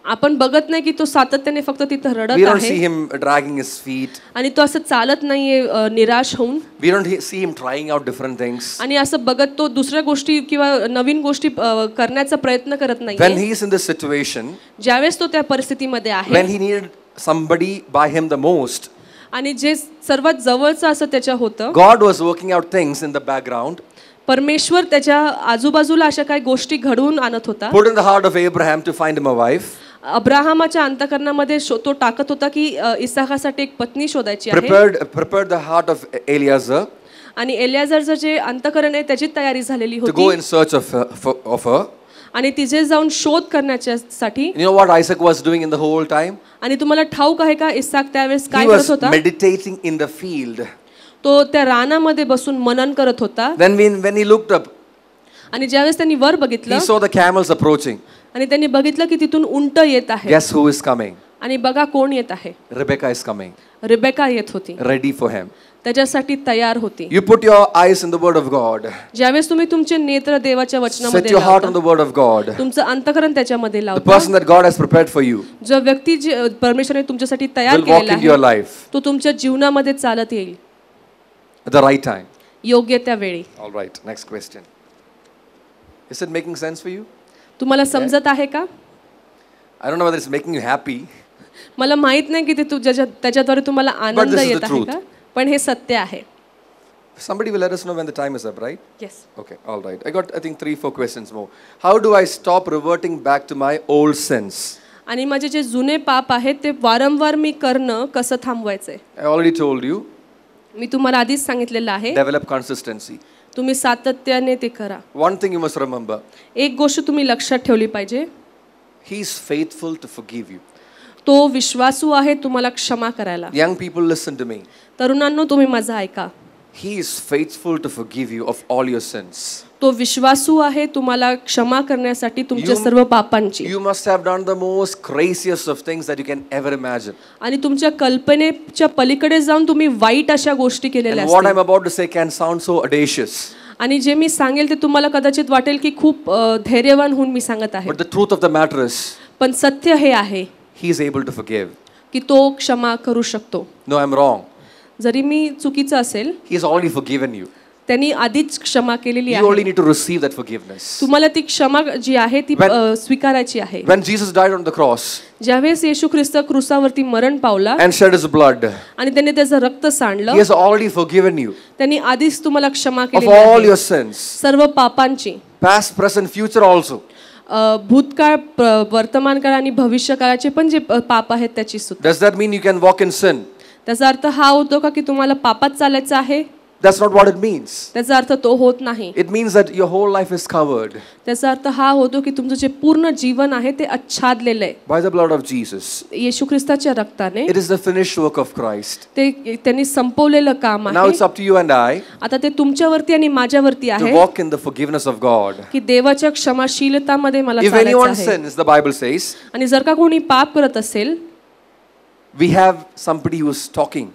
B: आपण बघत नाही की तो सातत्याने फक्त तिथं
A: We
B: रडत
A: don't see
B: आहे
A: him dragging his feet.
B: आणि तो असं चालत नाहीये निराश होऊन.
A: We don't see him trying out different things.
B: आणि असं बघत तो दुसऱ्या गोष्टी किंवा नवीन गोष्टी करण्याचा प्रयत्न करत
A: When
B: नाही.
A: he is in this situation,
B: ज्यावेळेस तो त्या परिस्थितीमध्ये आहे
A: when he needed somebody by him the most,
B: आणि जे सर्वात जवळचं असं त्याच्या होतं,
A: God was working out things in the background.
B: परमेश्वर त्याच्या आजूबाजूला अशा काही गोष्टी घडवून आणत होता.
A: Put in the heart of Abraham to find him a wife.
B: अब्राहमाच्या अंतःकरणामध्ये तो टाकत होता की इसाकासाठी एक पत्नी शोधायची आहे.
A: Prepared the heart of Eliezer
B: आणि एलियाजरचं जे अंतःकरण आहे त्याची तयारी झालेली
A: to go
B: होती
A: in search of her.
B: आणि तिचे जाऊन शोध करण्यासाठी.
A: You know what Isaac was doing in the whole time?
B: आणि तुम्हाला ठाऊक आहे का इसाक त्यावेळेस
A: He
B: काय
A: was
B: करत होता?
A: meditating in the field.
B: तो त्या रानामध्ये बसून मनन करत होता.
A: Then when he looked up,
B: आणि ज्यावेळेस त्यांनी वर बघितलं
A: he saw the camels approaching.
B: आणि त्यांनी बघितलं की तिथून उंट येत आहे.
A: Guess who is coming?
B: आणि बघा कोण येत आहे.
A: Rebecca is coming.
B: रिबेका येत होती,
A: Ready for him.
B: त्याच्यासाठी तयार होती.
A: You put your eyes in the word of God.
B: ज्यावेळेस तुम्ही तुमचे नेत्र देवाच्या
A: Set
B: वचनामध्ये
A: your heart
B: लावता,
A: on the word of God.
B: तुमचं अंतःकरण त्याच्यामध्ये
A: The
B: लावता,
A: person that God has prepared for you
B: जो व्यक्ती परमेश्वराने तुमच्यासाठी तयार
A: will walk
B: केलेला
A: into your
B: आहे
A: life
B: तो तुमच्या जीवनामध्ये चालत येईल
A: at the right time.
B: योग्य त्या वेळी.
A: All right, next question. Is it making sense for you?
B: तुम्हाला समजत आहे का?
A: I don't know whether it's making you happy.
B: मला माहित नाही की ते त्याच्याद्वारे तुम्हाला आनंद
A: this is the
B: येत आहे
A: truth.
B: का, पण हे सत्य आहे.
A: Somebody will let us know when the time is up, right?
B: Yes.
A: Okay, all right. I got, I think, 3-4 questions more. How do I stop reverting back to my old sins?
B: आणि माझे जे जुने पाप आहेत ते वारंवार मी करणं कसं थांबवायचंय?
A: I already told you.
B: मी तुम्हाला आधीच सांगितलेलं आहे.
A: Develop consistency.
B: तुम्ही सातत्याने ते करा.
A: One thing you must remember.
B: एक गोष्ट तुम्ही लक्षात ठेवली पाहिजे.
A: He is faithful to forgive you.
B: तो विश्वासू आहे तुम्हाला क्षमा करायला.
A: Young people, listen to me.
B: तरुणांनो तुम्ही माझं ऐका.
A: He is faithful to forgive you of all your sins.
B: तो विश्वासू आहे तुम्हाला क्षमा करण्यासाठी तुमच्या सर्व पापांची.
A: You must have done the most craziest of things that you can ever imagine.
B: आणि तुमच्या कल्पनेच्या पलीकडे जाऊन तुम्ही वाईट अशा गोष्टी केलेल्या
A: And what
B: असतील.
A: I'm about to say can sound so audacious.
B: आणि जे मी सांगेल ते तुम्हाला कदाचित वाटेल की खूप धैर्यवान होऊन मी सांगत आहे.
A: But the truth of the matter is,
B: पण सत्य हे आहे
A: He is able to forgive.
B: की तो क्षमा करू शकतो.
A: No, I'm wrong.
B: जरी मी चुकीचं असेल
A: He has already forgiven you.
B: त्यांनी आधीच क्षमा केलेली
A: You only
B: आहे.
A: need to receive that forgiveness.
B: तुम्हाला ती क्षमा जी आहे ती स्वीकारायची आहे.
A: When Jesus died on the cross
B: ज्यावेळेस येशू ख्रिस्त क्रूसावरती मरण पावला
A: and shed his blood,
B: आणि त्याने त्याचं रक्त
A: He
B: सांडलं,
A: has already forgiven you
B: त्यांनी आधीच तुम्हाला क्षमा
A: of
B: केलेली
A: all
B: आहे
A: your sins,
B: सर्व पापांची.
A: past, present, future also.
B: भूतकाळ, वर्तमान काळ आणि भविष्य काळाचे पण जे पाप आहेत त्याची सुद्धा.
A: Does that mean you can walk in sin?
B: त्याचा अर्थ हा होतो का की तुम्हाला पापात चालायचं आहे?
A: That's not what it means.
B: त्याचा अर्थ तो होत नाही.
A: It means that your whole life is covered
B: त्याचा अर्थ हा होतो की तुमचं जे पूर्ण जीवन आहे ते आच्छादलेलं आहे
A: by the blood of Jesus.
B: येशू ख्रिस्ताच्या रक्ताने.
A: It is the finished work of Christ.
B: ते त्यांनी संपवलेलं काम
A: Now
B: आहे.
A: it's up to you and I
B: आता ते तुमच्यावरती आणि माझ्यावरती
A: to
B: आहे
A: walk in the forgiveness of God.
B: की देवाच्या क्षमाशीलतामध्ये मला
A: If
B: चालायचं
A: anyone
B: आहे.
A: sins, the Bible says,
B: आणि जर का कोणी पाप करत असेल
A: we have somebody who's talking,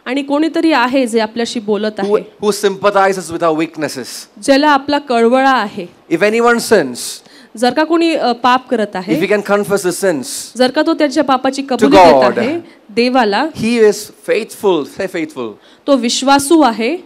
B: आणि कोणीतरी आहे जे आपल्याशी बोलत आहे,
A: who sympathizes with our weaknesses.
B: ज्याला आपला कळवळा आहे.
A: If anyone sins,
B: जर का कोणी पाप करत
A: if
B: आहे,
A: he can confess his sins,
B: जर का तो त्याच्या पापाची कबुली
A: God.
B: देत आहे देवाला,
A: he is faithful. Say faithful.
B: तो विश्वासू आहे.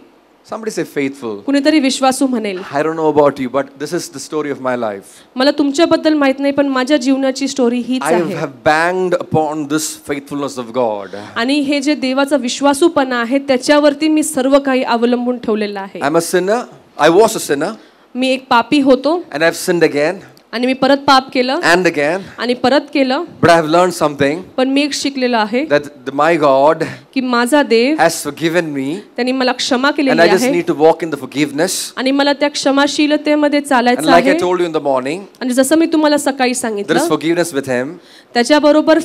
A: Somebody say faithful.
B: कुणीतरी विश्वासू म्हणेल.
A: I don't know about you, but this is the story of my life.
B: मला तुमच्याबद्दल माहित नाही पण माझ्या जीवनाची स्टोरी हीच
A: I
B: आहे.
A: have banged upon this faithfulness of God.
B: आणि हे जे देवाचा विश्वासूपणा आहे त्याच्यावरती मी सर्व काही अवलंबून ठेवलेलं आहे.
A: I'm a sinner. I was a sinner.
B: मी एक पापी होतो
A: And I've sinned again
B: आणि मी परत पाप केलं
A: and again.
B: आणि परत केलं.
A: But I have learned something,
B: पण मी एक शिकलेलो आहे
A: that my God
B: की माझा देव
A: has forgiven me,
B: त्यांनी मला क्षमा
A: and
B: केलेली
A: I just
B: आहे
A: need to walk in the forgiveness.
B: आणि मला त्या क्षमाशीलतेमध्ये
A: And
B: चालायचं
A: like I
B: आहे.
A: told you in the morning,
B: आणि जसं मी तुम्हाला सकाळी
A: there is
B: सांगितलं
A: forgiveness with Him,
B: त्याच्याबरोबर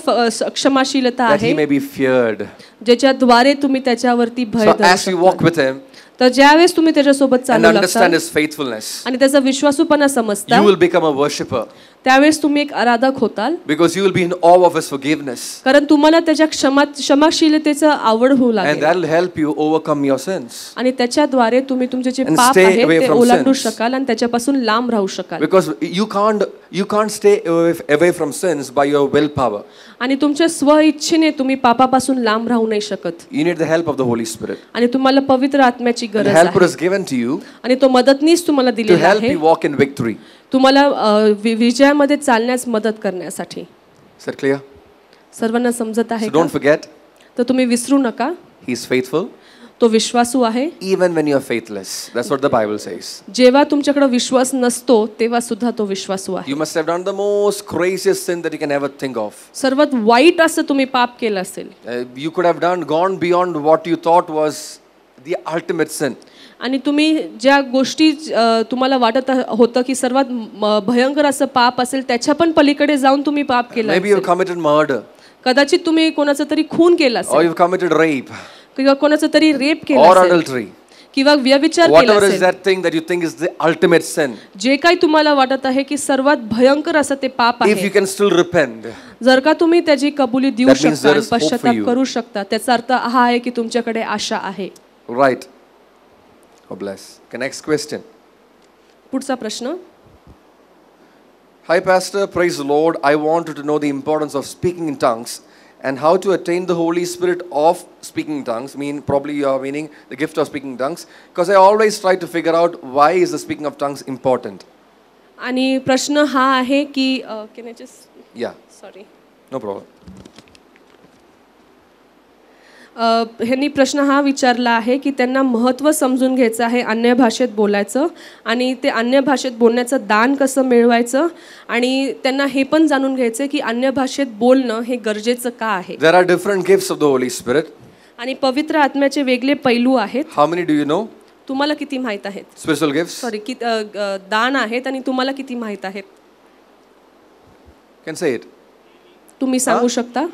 B: क्षमाशीलता
A: that He
B: आहे
A: may be feared.
B: ज्याच्याद्वारे तुम्ही त्याच्यावरती भय
A: So
B: धरू
A: as you walk
B: शकता.
A: with Him
B: तर ज्यावेळेस तुम्ही त्याच्यासोबत
A: and
B: चालू
A: understand
B: लागता
A: His faithfulness,
B: आणि त्याचा विश्वासूपणा समजता,
A: you will become a worshipper,
B: त्यावेळेस तुम्ही एक आराधक होताल.
A: because you will be in awe of His forgiveness,
B: कारण तुम्हाला त्याच्या क्षमाशीलतेचं आवड होऊ
A: and
B: लागेल
A: that will help you overcome your sins.
B: आणि त्याच्याद्वारे तुम्ही तुमचे जे
A: And
B: पाप
A: stay
B: आहेत
A: away
B: ते
A: from
B: ओलांडू
A: sins.
B: शकाल आणि त्याच्यापासून लांब राहू शकाल.
A: Because you can't stay away from sins by your willpower.
B: आणि तुमच्या स्वइच्छेने तुम्ही पापापासून लांब राहू नाही शकत.
A: You need the help of the Holy Spirit.
B: आणि तुम्हाला पवित्र आत्म्याची
A: The
B: गरज
A: helper
B: आहे
A: is given to you
B: आणि तो मदतनीस तुम्हाला
A: to
B: दिलेला
A: help
B: आहे
A: you walk in victory.
B: तुम्हाला विजयामध्ये चालण्यास मदत करण्यासाठी.
A: Is that clear?
B: सर्वांना समजत आहे
A: So
B: का?
A: don't forget,
B: तर तुम्ही विसरू नका
A: He is faithful.
B: तो विश्वासू आहे.
A: even when you are faithless. That's what the Bible says.
B: जेव्हा तुमच्याकडे विश्वास नसतो तेव्हा सुद्धा तो विश्वासू आहे.
A: You must have done the most craziest sin that you can ever think of.
B: सर्वात वाईट असं तुम्ही पाप केलं असेल.
A: You could have gone beyond what you thought was the ultimate sin.
B: आणि तुम्ही ज्या गोष्टी तुम्हाला वाटत होतं की सर्वात भयंकर असं पाप असेल त्याच्या पण पलीकडे जाऊन तुम्ही पाप केलं.
A: Maybe you've committed murder.
B: कदाचित तुम्ही कोणाचा तरी खून केला असेल.
A: Or you've committed rape.
B: किंवा कोणाचा तरी रेप केला
A: Or
B: असेल.
A: adultery.
B: किंवा व्यभिचार केला
A: Whatever is
B: असेल.
A: that thing that you think is the ultimate sin.
B: जे काही तुम्हाला वाटत आहे की सर्वात भयंकर असं ते पाप
A: If
B: आहे.
A: you can still repent.
B: जर का तुम्ही त्याची कबुली देऊ
A: That means
B: शकता
A: there
B: आणि
A: is hope for
B: पश्चाताप
A: you.
B: करू शकता त्याचा अर्थ हा आहे की तुमच्याकडे आशा आहे.
A: Right. Oh bless. Okay, next question.
B: पुढचा प्रश्न.
A: Hi Pastor, praise the Lord. I wanted to know the importance of speaking in tongues and how to attain the Holy Spirit of speaking in tongues. Probably you are meaning the gift of speaking in tongues, because I always try to figure out why is the speaking of tongues important.
B: आणि प्रश्न हा आहे की can I just
A: Yeah.
B: sorry.
A: No problem.
B: ह्यांनी प्रश्न हा विचारला आहे की त्यांना महत्त्व समजून घ्यायचं आहे अन्य भाषेत बोलायचं आणि ते अन्य भाषेत बोलण्याचं दान कसं मिळवायचं आणि त्यांना हे पण जाणून घ्यायचं की अन्य भाषेत बोलणं हे गरजेचं का आहे.
A: There are different gifts of the Holy Spirit.
B: आणि पवित्र आत्म्याचे वेगळे पैलू आहेत.
A: How many do you know?
B: तुम्हाला किती माहित आहेत?
A: Spiritual gifts?
B: सॉरी की दान आहेत आणि तुम्हाला किती माहित आहेत?
A: Can say it.
B: तुम्ही सांगू शकता?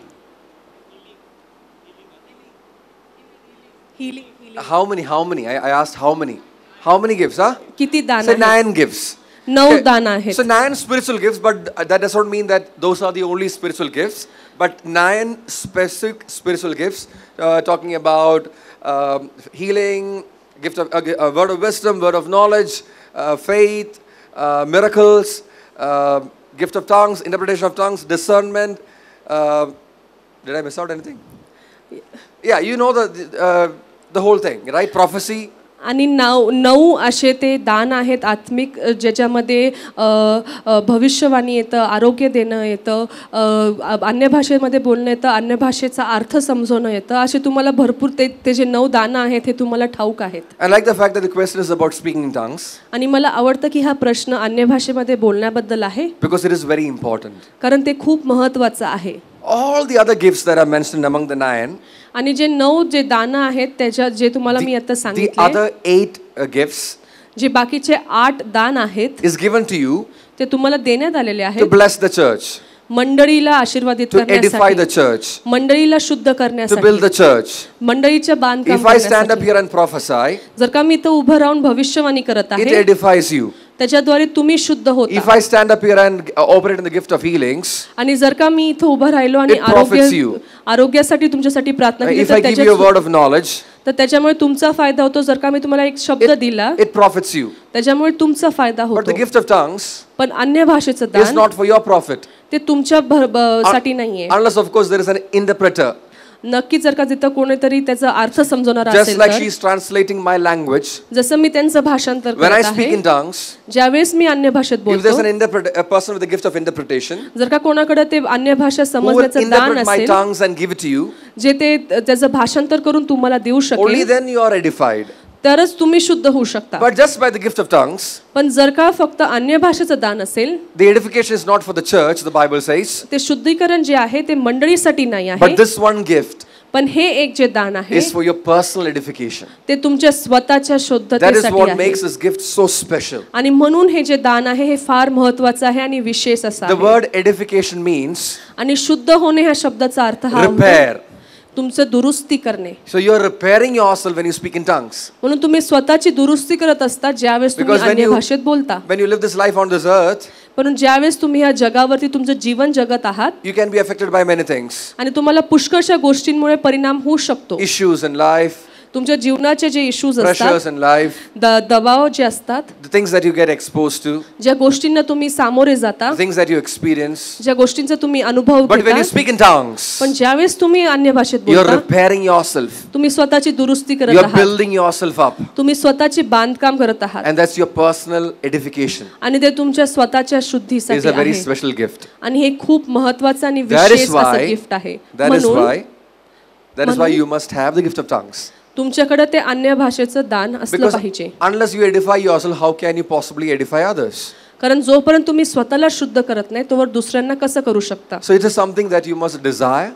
A: How many? I asked how many? How many gifts, huh?
B: किती दान
A: Say
B: आहेत?
A: 9 gifts.
B: 9 दान आहेत.
A: So 9 spiritual gifts, but that does not mean that those are the only spiritual gifts. But 9 specific spiritual gifts, talking about healing, gift of a word of wisdom, word of knowledge, faith, miracles, gift of tongues, interpretation of tongues, discernment. Did I miss out anything? Yeah, you know the whole thing, right? Prophecy.
B: आणि 9 असे ते दान आहेत आत्मिक ज्याच्यामध्ये भविष्यवाणी येतं, आरोग्य देणं येतं, अन्य भाषेमध्ये बोलणं येतं, अन्य भाषेचा अर्थ समजवणं येतं. असे तुम्हाला भरपूर ते जे 9 दान आहेत हे तुम्हाला ठाऊक आहेत.
A: I like the fact that the question is about speaking in tongues.
B: आणि मला आवडतं की हा प्रश्न अन्य भाषेमध्ये बोलण्याबद्दल आहे.
A: Because it is very important.
B: कारण ते खूप महत्त्वाचं आहे.
A: All the other gifts that are mentioned among the 9.
B: आणि जे 9 जे दान आहेत त्याच्या जे तुम्हाला मी आता
A: The
B: सांगितले
A: other 8 gifts
B: जे बाकीचे 8 दान आहेत
A: is given to you
B: ते तुम्हाला देण्यात आलेले
A: to
B: आहेत
A: bless the church,
B: मंडळीला आशीर्वादित
A: to edify the
B: करण्यासाठी,
A: church,
B: मंडळीला शुद्ध
A: to build
B: करण्यासाठी,
A: the church.
B: मंडळीच्या बांधकाम
A: If I stand up
B: करण्यासाठी.
A: here and prophesy,
B: जर का मी इथं उभं राहून भविष्यवाणी करत
A: it
B: आहे
A: edifies you.
B: त्याच्याद्वारे तुम्ही शुद्ध
A: If
B: होता.
A: I stand up here and operate in the gift of healings,
B: आणि जर का मी इथं उभं राहिलो आणि
A: It profits you.
B: आरोग्यासाठी तुमच्यासाठी प्रार्थना केली
A: if I give you a word of knowledge,
B: तर त्याच्यामुळे तुमचा फायदा होतो. जर का मी तुम्हाला एक शब्द दिला
A: it profits you.
B: त्याच्यामुळे तुमचा फायदा
A: But
B: होतो.
A: the gift of tongues
B: पण अन्य भाषेचं
A: is
B: दान
A: not for your profit.
B: ते तुमच्या साठी नाहीये.
A: Unless, of course, there is an interpreter.
B: नक्की जर का तिथं कोणीतरी त्याचा अर्थ समजवणार
A: Just
B: असेल
A: like
B: तर
A: she is translating my language,
B: जसं मी त्यांचं भाषांतर
A: when I
B: करत
A: speak
B: आहे
A: in tongues,
B: ज्यावेळेस मी अन्य भाषेत
A: if
B: बोलतो
A: there's a person with the gift of interpretation
B: जर का कोणाकडे ते अन्य भाषा
A: who will
B: समजण्याचं दान
A: interpret my
B: असेल
A: tongues and give it to you,
B: जे ते त्याचं भाषांतर करून तुम्हाला देऊ
A: only
B: शकेल
A: then you are edified.
B: तरच तुम्ही शुद्ध होऊ शकता.
A: But just by the gift of tongues,
B: पण जर का फक्त अन्य भाषेचं दान असेल
A: the edification is not for the church, the Bible says,
B: ते शुद्धीकरण जे आहे ते मंडळीसाठी नाही
A: but
B: आहे.
A: this one gift
B: पण हे एक जे दान आहे
A: is for your personal edification.
B: ते तुमच्या स्वतःच्या
A: That is
B: शुद्धतेसाठी
A: what
B: आहे.
A: makes this gift so special.
B: आणि म्हणून हे जे दान आहे हे फार महत्त्वाचं आहे आणि विशेष असं
A: The
B: आहे.
A: word edification means
B: आणि शुद्ध होणे ह्या शब्दाचा अर्थ हा होतो
A: repair.
B: तुमचं दुरुस्ती करणे.
A: So you are repairing yourself when you speak in tongues.
B: म्हणून तुम्ही स्वतःची दुरुस्ती करत असता ज्यावेळेस तुम्ही
A: Because when
B: अन्य
A: you-
B: भाषेत बोलता.
A: When you live this life on this earth,
B: पण ज्यावेळेस तुम्ही या जगावरती तुमचं जीवन जगत आहात
A: you can be affected by many things.
B: आणि तुम्हाला पुष्कळशा गोष्टींमुळे परिणाम होऊ शकतो.
A: Issues in life,
B: तुमच्या जीवनाचे जे इश्यूज
A: pressures
B: असतात,
A: in life,
B: दबाव जे असतात,
A: the things that you get exposed to,
B: ज्या गोष्टींना तुम्ही सामोरे जाता,
A: the things that you experience.
B: ज्या गोष्टींचा तुम्ही अनुभव
A: But when you
B: घेता,
A: speak in tongues,
B: पण ज्यावेळेस तुम्ही अन्य भाषेत
A: you are
B: बोलता
A: repairing yourself.
B: तुम्ही स्वतःची दुरुस्ती
A: You
B: करत
A: are
B: आहात.
A: building yourself up.
B: तुम्ही स्वतःची बांधकाम करत आहात
A: And that's your personal edification.
B: आणि ते तुमच्या स्वतःच्या
A: It is
B: शुद्धीसाठी
A: a very
B: आहे.
A: special gift.
B: आणि हे खूप महत्त्वाचं आणि
A: That is
B: विशेष असं
A: why,
B: गिफ्ट आहे.
A: that is
B: म्हणून
A: why you must have the gift of tongues.
B: तुमच्याकडे ते अन्य भाषेचं दान असलं
A: Because
B: पाहिजे.
A: unless you edify yourself, how can you possibly edify others?
B: कारण जोपर्यंत तुम्ही स्वतःला शुद्ध करत नाही तोवर दुसऱ्यांना कसं करू शकता.
A: So it is something that you must desire.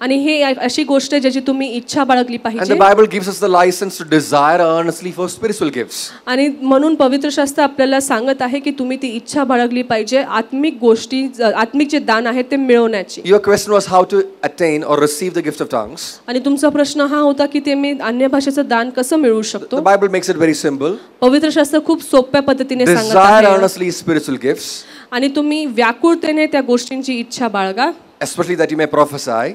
B: आणि हे अशी गोष्ट आहे ज्याची तुम्ही इच्छा बाळगली
A: And
B: पाहिजे.
A: the Bible gives us the license to desire earnestly for spiritual gifts.
B: आणि म्हणून पवित्र शास्त्र आपल्याला सांगत आहे की तुम्ही ती इच्छा बाळगली पाहिजे आत्मिक गोष्टी आत्मिक जे दान आहे ते मिळवण्याची.
A: Your question was how to attain or receive the gift of tongues.
B: आणि तुमचा प्रश्न हा होता की ते मी अन्य भाषेचं दान कसं मिळवू शकतो.
A: The Bible makes it very simple.
B: पवित्र शास्त्र खूप सोप्या पद्धतीने सांगत
A: Desire
B: आहे.
A: earnestly spiritual gifts,
B: आणि तुम्ही व्याकुळतेने त्या गोष्टींची इच्छा बाळगा.
A: especially that you may prophesy.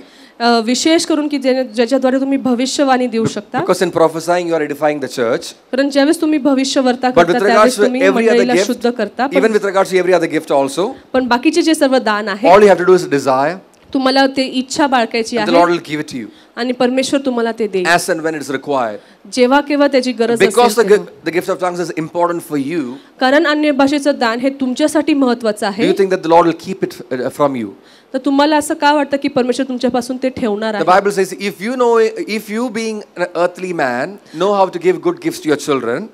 B: विशेष करून की ज्याच्याद्वारे तुम्ही भविष्यवाणी देऊ शकता.
A: Because in prophesying you are edifying the church.
B: कारण ज्यावेळेस तुम्ही भविष्यवार्ता
A: But with
B: करता
A: regards
B: त्यावेळेस
A: to
B: तुम्ही
A: every other
B: मंडळीला
A: gift,
B: शुद्ध करता.
A: even with regards to every other gift also,
B: पण बाकीचे जे सर्व दान आहे
A: all you have to do is desire,
B: तुम्हाला ते इच्छा बाळगायची
A: and the Lord
B: आहे
A: will give it to you
B: आणि परमेश्वर तुम्हाला ते देईल
A: as and when it is required.
B: जेव्हा केव्हा त्याची गरज
A: Because
B: असेल तेव्हा.
A: the gift of tongues is important for you,
B: कारण अन्य भाषेचं दान हे तुमच्यासाठी महत्त्वाचं
A: do
B: आहे.
A: you think that the Lord will keep it from you?
B: तर तुम्हाला असं का वाटतं की परमेश्वर तुमच्यापासून ते ठेवणार
A: The
B: आहे.
A: Bible says if you being an earthly man know how to give good gifts to your children,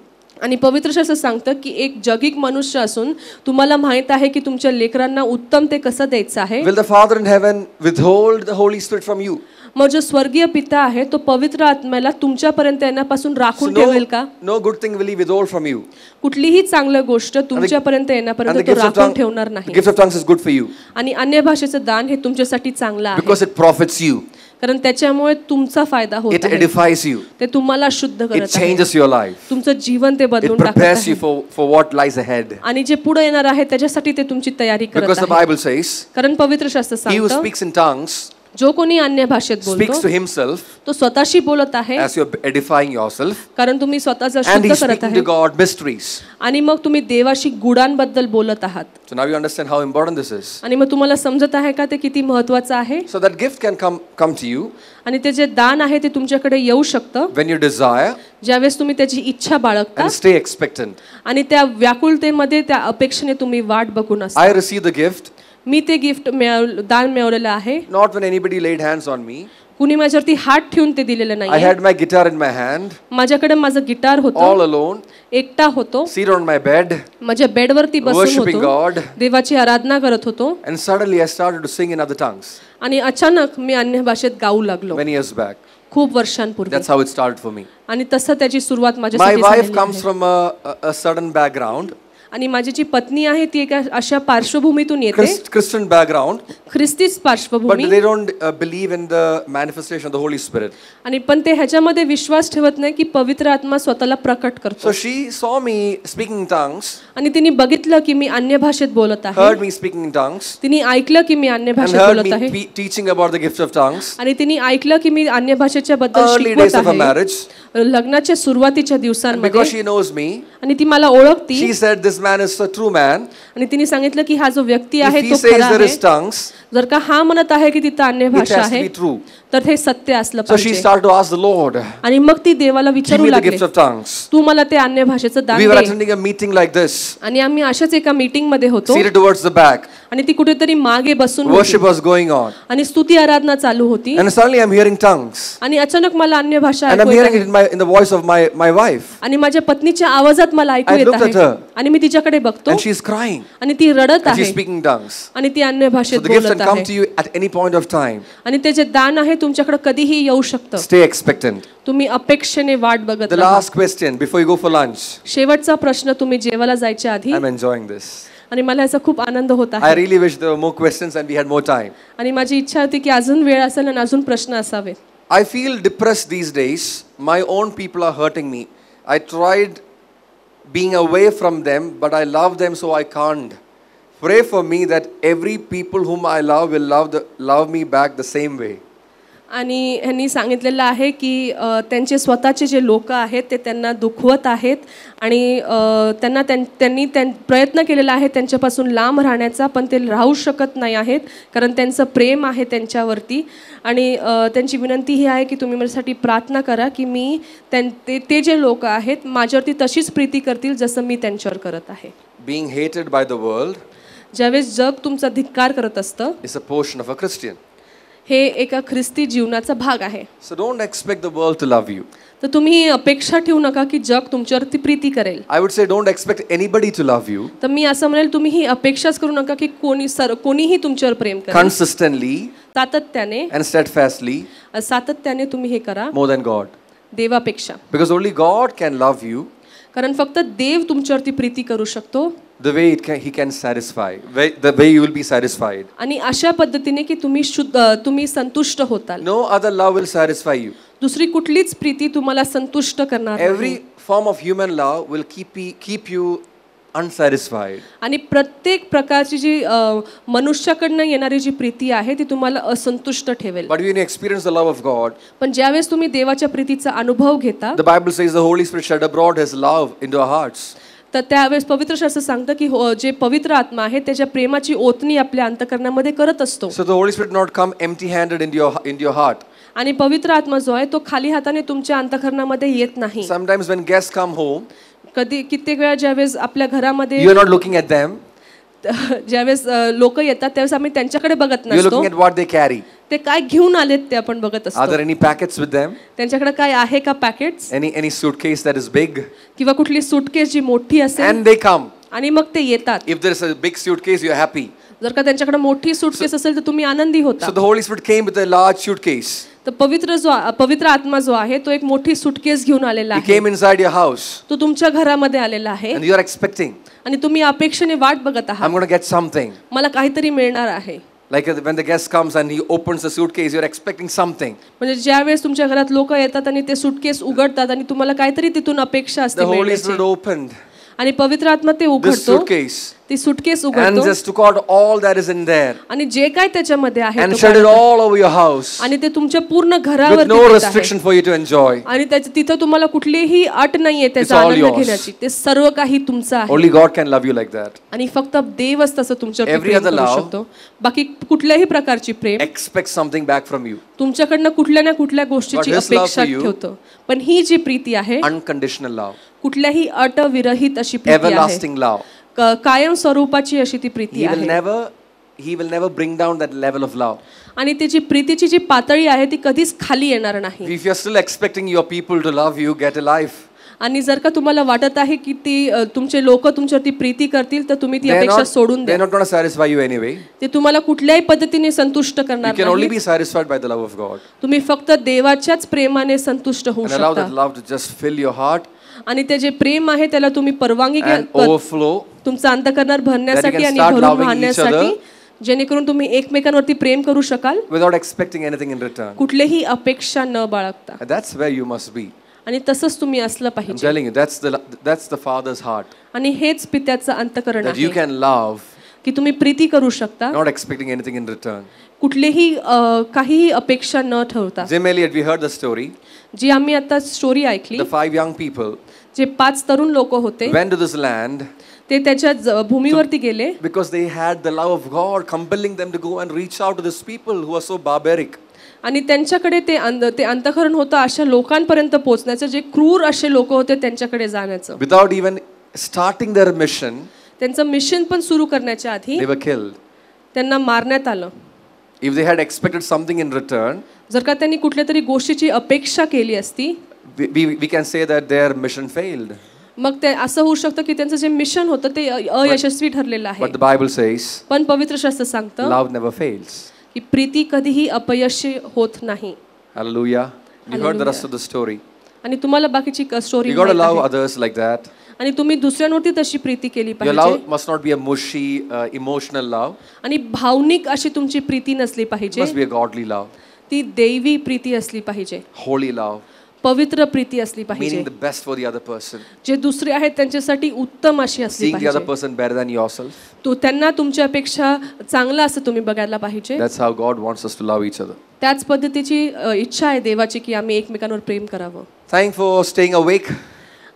B: आणि पवित्र शास्त्र सांगतं की एक जगिक मनुष्य असून तुम्हाला माहित आहे की तुमच्या लेकरांना उत्तम ते कसं द्यायचं आहे.
A: will the Father in heaven withhold the Holy Spirit from you?
B: मग जो स्वर्गीय पिता आहे तो पवित्र आत्म्याला तुमच्यापर्यंत येण्यापासून राखून ठेवेल का.
A: No good thing will he withhold from you.
B: कुठलीही चांगली गोष्ट तुमच्यापर्यंत
A: And the
B: येण्यापर्यंत तो राखून ठेवणार नाही.
A: gift of tongues is good for you
B: आणि अन्य भाषेचं दान हे तुमच्यासाठी चांगलं आहे.
A: because it profits you,
B: कारण त्याच्यामुळे तुमचा फायदा होत
A: it
B: आहे.
A: edifies you,
B: ते तुम्हाला शुद्ध
A: it
B: करत आहे.
A: changes your life,
B: तुमचं जीवन ते
A: it
B: बदलून टाकत
A: prepares you
B: आहे.
A: for what lies ahead.
B: आणि जे पुढे येणार आहे त्याच्यासाठी ते तुमची तयारी करत
A: Because the
B: आहे.
A: Bible says
B: कारण पवित्र शास्त्र
A: he who
B: सांगतं
A: speaks in tongues
B: जो कोणी अन्य भाषेत
A: speaks
B: बोलतो
A: to himself
B: तो स्वतःशी बोलत आहे.
A: as you're edifying yourself,
B: कारण तुम्ही स्वतःचं
A: and
B: शुद्ध
A: he's
B: करत
A: speaking
B: आहे
A: to God mysteries.
B: आणि मग तुम्ही देवाशी गुडांबद्दल बोलत आहात.
A: So now you understand how important this is.
B: आणि मग तुम्हाला समजत आहे का ते किती महत्त्वाचं आहे.
A: So that gift can come to you
B: आणि ते जे दान आहे ते तुमच्याकडे येऊ शकतं
A: when you desire
B: ज्यावेळेस तुम्ही त्याची इच्छा बाळगता
A: and stay expectant.
B: आणि त्या व्याकुळतेमध्ये त्या अपेक्षेने तुम्ही वाट बघून असता.
A: I received the gift
B: मी ते गिफ्ट दान मिळवलेलं आहे.
A: not when anybody laid hands on me.
B: कुणी माझ्यावरती हात ठेवून ते दिलेलं
A: I
B: नाही.
A: had my guitar in my hand,
B: माझ्याकडे माझं गिटार
A: all
B: होतं.
A: alone,
B: एकटा होतो.
A: seated on my bed,
B: माझ्या बेडवरती बसून
A: worshiping
B: होतो.
A: God,
B: देवाची आराधना करत होतो.
A: and suddenly I started to sing in other tongues
B: आणि अचानक मी अन्य भाषेत गाऊ लागलो
A: many years back.
B: खूप वर्षांपूर्वी.
A: That's how it started for me.
B: आणि तसं त्याची सुरुवात
A: My
B: माझ्यासाठी
A: wife
B: झालेली
A: comes
B: आहे.
A: from a certain background,
B: आणि माझी जी पत्नी आहे ती एका अशा पार्श्वभूमीतून येते.
A: Christian background,
B: ख्रिस्तीच
A: but
B: पार्श्वभूमी.
A: they don't believe in the manifestation of the Holy Spirit.
B: आणि पण ते ह्याच्यामध्ये विश्वास ठेवत नाही की पवित्र आत्मा स्वतःला प्रकट करतो.
A: So she saw me speaking in tongues,
B: आणि तिने बघितलं की मी अन्य भाषेत बोलत आहे.
A: heard me speaking in tongues,
B: तिने ऐकलं की मी अन्य
A: and
B: भाषेत
A: heard
B: बोलत
A: me
B: आहे.
A: teaching about the gift of tongues.
B: आणि तिने ऐकलं की मी अन्य भाषेच्या बद्दल
A: Early days
B: शिकवत
A: of a
B: आहे.
A: marriage,
B: लग्नाच्या सुरुवातीच्या
A: and
B: दिवसांमध्ये.
A: because she knows me,
B: आणि ती मला ओळखती.
A: she said, "This man is a true man.
B: आणि तिने सांगितलं की हा जो व्यक्ती आहे
A: If he
B: तो
A: says
B: खरा
A: there
B: आहे.
A: is tongues,
B: जर का हा म्हणत आहे की तिथं अन्य
A: it
B: भाषा
A: has to
B: आहे
A: be true."
B: तर हे सत्य असलं
A: So she
B: पाहिजे.
A: started to ask the Lord,
B: आणि मग ती देवाला
A: "Give
B: विचारू
A: me the
B: लागली
A: gift of tongues."
B: तू मला ते अन्य भाषेचं दान
A: We were
B: they.
A: attending a meeting like this,
B: आणि आम्ही अशाच एका मीटिंग मध्ये होतो
A: seated towards the back.
B: आणि ती कुठेतरी मागे बसून होती.
A: Worship was going on,
B: आणि स्तुती आराधना चालू होती.
A: and suddenly I'm hearing tongues,
B: आणि अचानक मला अन्य भाषा
A: and
B: ऐकू
A: I'm
B: येत
A: hearing
B: आहे.
A: it in the voice of my wife,
B: आणि माझ्या पत्नीच्या आवाजात मला ऐकू
A: I
B: येत
A: looked at
B: आहे.
A: her.
B: आणि मी तिच्याकडे बघतो
A: and she's crying,
B: आणि ती रडत
A: and she's
B: आहे
A: speaking tongues.
B: आणि ती अन्य
A: So
B: भाषेत
A: the gift
B: बोलत
A: can come
B: आहे.
A: to you at any point of time.
B: आणि ते जे दान आहे तुमच्याकडे कधीही येऊ शकतं.
A: Stay expectant.
B: तुम्ही अपेक्षेने वाट बघत
A: The
B: राहा.
A: last question before you go for lunch.
B: शेवटचा प्रश्न तुम्ही जेवायला जायच्या आधी.
A: I'm enjoying this.
B: आणि मला याचा खूप आनंद होत
A: I
B: आहे.
A: really wish there were more questions and we had more time.
B: आणि माझी इच्छा होती की अजून वेळ असेल आणि अजून प्रश्न असावेत.
A: I feel depressed these days. My own people are hurting me. I tried being away from them, but I love them so I can't. Pray for me that every people whom I love will love me back the same way.
B: आणि ह्यांनी सांगितलेलं आहे की त्यांचे स्वतःचे जे लोक आहेत ते त्यांना दुखवत आहेत आणि त्यांनी प्रयत्न केलेला आहे त्यांच्यापासून लांब राहण्याचा, पण ते राहू शकत नाही आहेत कारण त्यांचं प्रेम आहे त्यांच्यावरती. आणि त्यांची विनंती ही आहे की तुम्ही माझ्यासाठी प्रार्थना करा की मी ते जे लोक आहेत माझ्यावरती तशीच प्रीती करतील जसं मी त्यांच्यावर करत आहे.
A: Being hated by the world
B: ज्यावेळेस जग तुमचा धिक्कार करत असतं
A: is a portion of a Christian.
B: हे एका ख्रिस्ती जीवनाचा भाग आहे.
A: So don't expect the world to love you.
B: तर तुम्ही अपेक्षा ठेवू नका की जग तुमच्यावरती प्रीती करेल.
A: I would say don't expect anybody to love you.
B: तर मी असं म्हणेल तुम्ही ही अपेक्षाच करू नका की कोणीही तुमच्यावर प्रेम करेल.
A: Consistently
B: सातत्याने
A: and steadfastly
B: सातत्याने तुम्ही हे करा
A: more than God.
B: देवापेक्षा.
A: Because only God can love you
B: कारण फक्त देव तुमच्यावरती प्रीती करू शकतो.
A: the way he can satisfy, the way you will be satisfied.
B: आणि अशा पद्धतीने की तुम्ही संतुष्ट होताल.
A: No other love will satisfy you.
B: दुसरी कुठलीच प्रीती तुम्हाला संतुष्ट करणार नाही.
A: Every form of human love will keep you unsatisfied.
B: आणि प्रत्येक प्रकारची जी मनुष्याकडनं येणारी जी प्रीती आहे ती तुम्हाला असंतुष्ट ठेवेल.
A: But when you experience the love of God,
B: पण ज्यावेळेस तुम्ही देवाच्या प्रीतीचा अनुभव घेता,
A: the Bible says the Holy Spirit shed abroad His love into our hearts.
B: तर त्यावेळेस पवित्र शास्त्र सांगतं की जे पवित्र आत्मा आहे त्याच्या प्रेमाची ओतणी आपल्या अंतःकरणामध्ये करत असतो.
A: So the Holy Spirit not come empty-handed into your heart.
B: आणि पवित्र आत्मा जो आहे तो खाली हाताने तुमच्या अंतःकरणामध्ये येत नाही.
A: Sometimes when guests come home,
B: कित्येक वेळा ज्यावेळेस आपल्या घरामध्ये
A: you are not looking at them.
B: ज्यावेळेस लोक येतात त्यावेळेस आम्ही त्यांच्याकडे बघत
A: You are
B: नसतो.
A: looking at what they carry.
B: ते काय घेऊन आलेत ते आपण बघत
A: Are
B: असतो.
A: there any packets with them?
B: त्यांच्याकडे काय आहे का packets
A: Any suitcase that is big?
B: किंवा कुठली सुटकेस जी मोठी असेल
A: And they come.
B: आणि मग ते येतात.
A: If there is a big suitcase, you are happy.
B: जर का त्यांच्याकडे मोठी सुटकेस असेल तर तुम्ही आनंदी होता.
A: So the Holy Spirit came with a large suitcase.
B: तर पवित्र आत्मा जो आहे तो एक मोठी सुटकेस घेऊन आलेला
A: He
B: आहे.
A: came inside your house.
B: तो तुमच्या घरामध्ये आलेला आहे
A: And you are expecting,
B: आणि तुम्ही अपेक्षेने वाट बघत आहात.
A: I'm going to get something.
B: मला काहीतरी मिळणार आहे.
A: Like when the guest comes and he opens the suitcase, you're expecting something.
B: म्हणजे ज्यावेळेस तुमच्या घरात लोक येतात आणि ते सुटकेस उघडतात आणि तुम्हाला काहीतरी तिथून अपेक्षा
A: The
B: असते
A: Holy
B: मिळण्याची.
A: Spirit opened
B: आणि पवित्र आत्मा ते
A: this
B: उघडतो,
A: suitcase
B: ती सुटकेस
A: and
B: उघडतो
A: just took out all that is in there
B: आणि जे काय त्याच्यामध्ये आहे
A: and
B: तो
A: shed it
B: काढतो.
A: all over your house
B: आणि ते तुमच्या पूर्ण
A: with
B: घरावरती
A: no
B: देत आहे.
A: restriction for you to enjoy.
B: आणि तिथं तुम्हाला कुठलीही अट नाहीये त्याचा
A: all
B: आनंद
A: yours.
B: घेण्याची. ते सर्व काही तुमचं आहे.
A: Only God can love you like that.
B: आणि फक्त देवच तसं तुमच्यावर
A: Every
B: प्रेम
A: other
B: करू
A: love
B: शकतो. बाकी कुठल्याही प्रकारची प्रेम
A: Expect something back from you.
B: तुमच्याकडनं कुठल्या ना कुठल्या गोष्टीची
A: But his love
B: अपेक्षा
A: for you-
B: ठेवतो. पण ही जी प्रीती आहे
A: Unconditional love.
B: कुठल्याही अट विरहित अशी प्रीती आहे.
A: Everlasting love.
B: कायम स्वरूपाची अशी ती प्रीती
A: He will
B: आहे.
A: never bring down that level of love.
B: आणि त्याची प्रीतीची जी पातळी आहे ती कधीच खाली येणार नाही.
A: If you're still expecting your people to love you, get a life.
B: आणि जर का तुम्हाला वाटत आहे की तुमचे लोक तुमच्यावरती प्रीती करतील तर तुम्ही ती अपेक्षा सोडून
A: They're
B: द्या.
A: not going to satisfy you anyway.
B: ते तुम्हाला कुठल्याही पद्धतीने संतुष्ट
A: You
B: करणार
A: can only
B: नाही.
A: be satisfied by the love of God.
B: तुम्ही फक्त देवाच्याच प्रेमाने संतुष्ट होऊ
A: And allow
B: शकता.
A: that love to just fill your heart
B: आणि ते जे प्रेम आहे त्याला तुम्ही परवानगी
A: and overflow.
B: तुमचं अंतःकरणात भरण्यासाठी
A: can
B: आणि
A: start
B: भरून
A: loving each
B: वाहण्यासाठी, जेणेकरून तुम्ही एकमेकांवरती प्रेम करू शकाल
A: without expecting anything in return.
B: कुठलेही अपेक्षा न बाळगता.
A: And that's where you must be.
B: आणि तसंच तुम्ही असलं
A: I'm
B: पाहिजे.
A: telling you, that's the Father's heart.
B: आणि हेच पित्याचं अंतःकरण
A: That you
B: आहे
A: can love,
B: की तुम्ही प्रीती करू शकता
A: not expecting anything in return.
B: कुठलेही काहीही अपेक्षा न ठेवता.
A: Jim Elliot, we heard the story.
B: जी आम्ही आता स्टोरी ऐकली,
A: The 5 young people
B: जे 5 तरुण लोक होते
A: went to this land
B: ते त्याच्या भूमीवरती गेले
A: because they had the love of God compelling them to go and reach out to these people who are so barbaric.
B: आणि त्यांच्याकडे ते अंतःकरण होतं अशा लोकांपर्यंत पोहोचण्याचं, जे क्रूर असे लोक होते त्यांच्याकडे जाण्याचं.
A: Without even starting their mission,
B: त्यांचं मिशन पण सुरू करण्याच्या आधी
A: they were killed.
B: त्यांना मारण्यात आलं.
A: If they had expected something in return,
B: जर का त्यांनी कुठल्या तरी गोष्टीची अपेक्षा केली असती
A: we can say that their mission failed.
B: मग ते असं होऊ शकतं की त्यांचं जे मिशन होतं ते अयशस्वी ठरलेलं आहे.
A: But the Bible says,
B: पण पवित्र शास्त्र सांगतं
A: love never fails.
B: की प्रीती कधीही अपयशी होत नाही.
A: Hallelujah. You heard the rest of the story.
B: आणि तुम्हाला बाकीची story
A: You got to love others like that.
B: आणि तुम्ही दुसऱ्यांवरती तशी प्रीती केली
A: Your
B: पाहिजे.
A: love must not be a mushy, emotional love.
B: आणि भावनिक अशी तुमची प्रीती नसली
A: It
B: पाहिजे.
A: must be a godly love,
B: ती दैवी प्रीती असली पाहिजे,
A: holy love,
B: पवित्र प्रीती असली पाहिजे,
A: meaning the best for the other person,
B: जे दुसरे आहेत त्यांच्यासाठी उत्तम अशी असली
A: seeing the other
B: पाहिजे.
A: person better than yourself.
B: त्यांना तुमच्यापेक्षा चांगलं असं तुम्ही बघायला पाहिजे.
A: That's how God wants us to love each other.
B: त्याच पद्धतीची इच्छा आहे देवाची की आम्ही एकमेकांवर प्रेम करावं.
A: Thank for staying awake.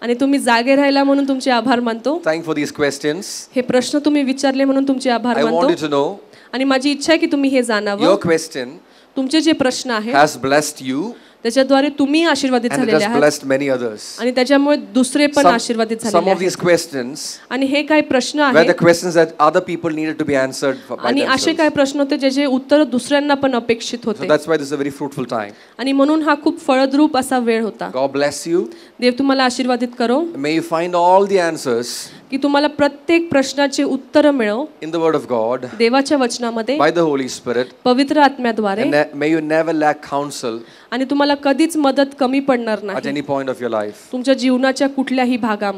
B: आणि तुम्ही जागे राहिला म्हणून तुमचे आभार मानतो.
A: Thank for these questions.
B: हे प्रश्न तुम्ही विचारले म्हणून तुमचे आभार
A: I want you
B: मानतो.
A: to know
B: आणि माझी इच्छा आहे की तुम्ही हे जाणावं.
A: your question
B: तुमचे जे प्रश्न आहेत
A: has blessed you
B: त्याच्याद्वारे तुम्ही आशीर्वादित
A: And it
B: झालेले
A: has
B: आहात
A: blessed many others.
B: आणि त्याच्यामुळे दुसरे पण आशीर्वादित
A: Some
B: झालेले
A: of
B: आहेत.
A: these questions
B: आणि हे काही प्रश्न
A: were
B: आहेत
A: the questions that other people needed to be answered by
B: आणि असे
A: themselves.
B: काही प्रश्न होते ज्याचे उत्तर दुसऱ्यांना पण अपेक्षित
A: So
B: होते
A: that's why this is a very fruitful time.
B: आणि म्हणून हा खूप फळद्रूप असा वेळ होता.
A: God bless you.
B: देव तुम्हाला आशीर्वादित करो
A: May you find all the answers
B: की तुम्हाला प्रत्येक प्रश्नाचे उत्तर मिळो
A: in the Word of God
B: देवाच्या वचनामध्ये
A: by the Holy Spirit.
B: पवित्र आत्म्याद्वारे
A: And may you never lack counsel
B: आणि तुम्हाला कधीच मदत कमी पडणार
A: at
B: नाही
A: any point of your life.
B: तुमच्या जीवनाच्या कुठल्याही भागामध्ये.